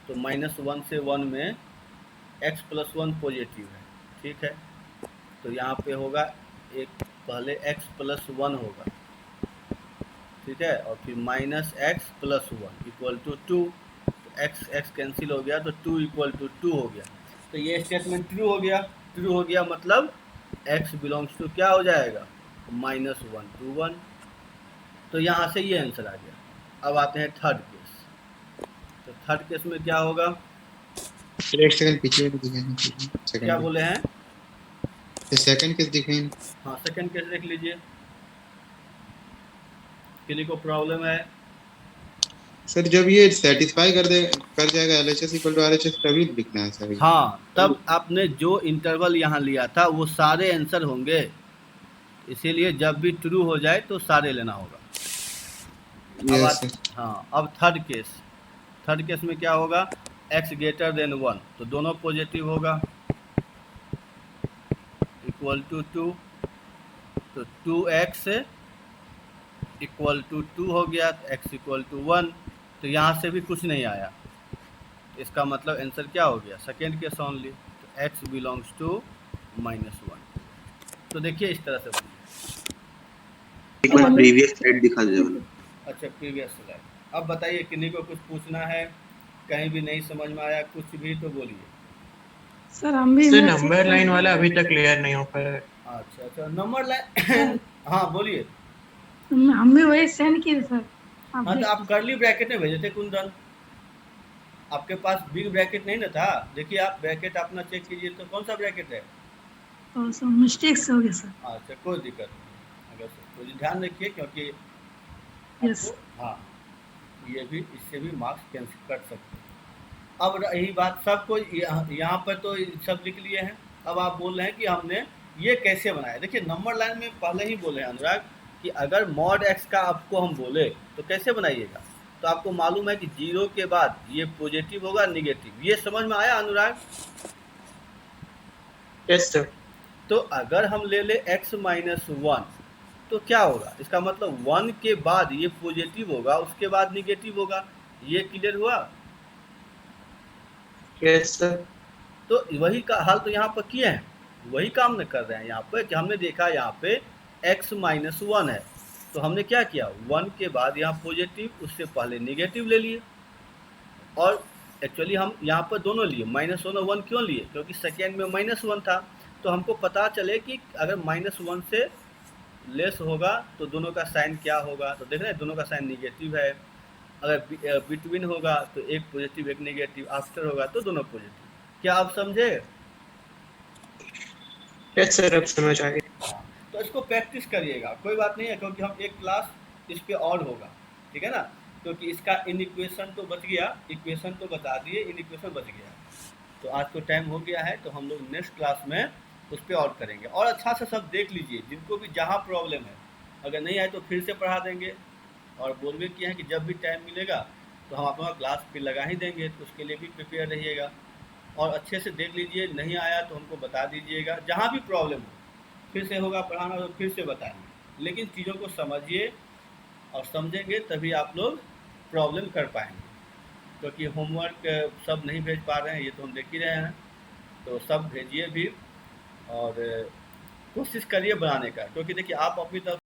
तो -1 से 1 में x+1 पॉजिटिव है, ठीक है। तो यहाँ पे होगा एक पहले x+1 होगा, ठीक है, और फिर -x+1 = 2, तो x कैंसिल हो गया, तो 2 = 2 हो गया। तो ये स्टेटमेंट ट्रू हो गया। ट्रू हो गया मतलब x बिलोंग्स टू क्या हो जाएगा, -1 to 1। तो यहाँ से ये आंसर आ गया। अब आते हैं थर्ड केस। तो थर्ड केस में क्या होगा, एक सेकंड पीछे दिखाएं। क्या बोले हैं? सेकंड केस दिखाएं। हाँ सेकंड केस देख लीजिए, किसी को प्रॉब्लम है? सर जब ये सेटिस्फाई कर जाएगा LHS = RHS तभी लिखना है सर। हाँ, तब आपने जो इंटरवल यहाँ लिया था वो सारे आंसर होंगे, इसीलिए जब भी ट्रू हो जाए तो सारे लेना होगा। हाँ अब थर्ड केस में क्या होगा, x > 1, तो दोनों पॉजिटिव होगा, = 2, तो 2x = 2 हो गया, तो x = 1। तो यहाँ से भी कुछ नहीं आया, इसका मतलब आंसर क्या हो गया, सेकेंड केस ओनली, तो x बिलोंग्स टू -1। तो देखिए इस तरह से बनेगा। एक बार प्रीवियस स्लाइड दिखा दीजिए। अच्छा प्रीवियस स्लाइड। अब बताइए किन्हीं को कुछ पूछना है, कहीं भी नहीं समझ में आया कुछ भी तो बोलिए। सर हम भी sir image check number line कर वाला अभी तक क्लियर नहीं हो पाया है। अच्छा नंबर लाइन हाँ बोलिए। हम भी वही सेंड किए सर। आप हाँ तो देख आप कर्ली ब्रैकेट में भेजे थे कुंदन, आपके पास बिग ब्रैकेट नहीं ना था। देखिए आप ब्रैकेट अपना चेक कीजिए तो कौन सा ब्रैकेट है। और सर मिस्टेक से हो गया सर। अच्छा कोई दिक्कत नहीं, अगर कोई ध्यान रखिए क्योंकि यस। आपको हाँ ये भी इससे भी मार्क्स कैंसिल कर सकते हैं। अब रही बात सबको यहाँ पर तो सब लिख लिए हैं। अब आप बोल रहे हैं कि हमने ये कैसे बनाया। देखिए नंबर लाइन में पहले ही बोले हैं अनुराग कि अगर मॉड एक्स का आपको हम बोले तो कैसे बनाइएगा। तो आपको मालूम है कि 0 के बाद ये पॉजिटिव होगा निगेटिव, ये समझ में आया अनुराग। Yes sir. तो अगर हम ले ले x माइनस 1 तो क्या होगा, इसका मतलब 1 के बाद ये पॉजिटिव होगा उसके बाद निगेटिव होगा। ये क्लियर हुआ। Yes sir. तो वही का हाल तो यहाँ पर किए हैं, वही काम न कर रहे हैं यहाँ पर कि हमने देखा यहाँ पे x माइनस 1 है तो हमने क्या किया 1 के बाद यहाँ पॉजिटिव उससे पहले निगेटिव ले लिए। और एक्चुअली हम यहाँ पर दोनों लिए -1 और 1 क्यों लिए, क्योंकि सेकेंड में -1 था तो हमको पता चले कि अगर -1 से लेस होगा तो दोनों का साइन क्या होगा। तो देख रहे हैं दोनों का साइन निगेटिव है। अगर बिटवीन होगा तो एक पॉजिटिव एक नेगेटिव, आफ्टर होगा तो दोनों पॉजिटिव। क्या आप समझे। यस सर अब समझ आ गया। तो इसको प्रैक्टिस करिएगा, कोई बात नहीं है क्योंकि हम एक क्लास इस पे और होगा, ठीक है ना। क्योंकि इसका इन इक्वेशन तो बच गया, इक्वेशन तो बता दिए, इन इक्वेशन बच गया। तो आज तो टाइम हो गया है तो हम लोग नेक्स्ट क्लास में उस पर और करेंगे। और अच्छा से सब देख लीजिए, जिनको भी जहाँ प्रॉब्लम है अगर नहीं आए तो फिर से पढ़ा देंगे। और बोल भी किए हैं कि जब भी टाइम मिलेगा तो हम अपना क्लास फिर लगा ही देंगे, तो उसके लिए भी प्रिपेयर रहिएगा। और अच्छे से देख लीजिए, नहीं आया तो हमको बता दीजिएगा। जहाँ भी प्रॉब्लम हो फिर से होगा पढ़ाना तो फिर से बताएंगे, लेकिन चीज़ों को समझिए और समझेंगे तभी आप लोग प्रॉब्लम कर पाएंगे। क्योंकि होमवर्क सब नहीं भेज पा रहे हैं ये तो हम देख ही रहे हैं, तो सब भेजिए भी और कोशिश करिए बनाने का। क्योंकि देखिए आप अपनी तरफ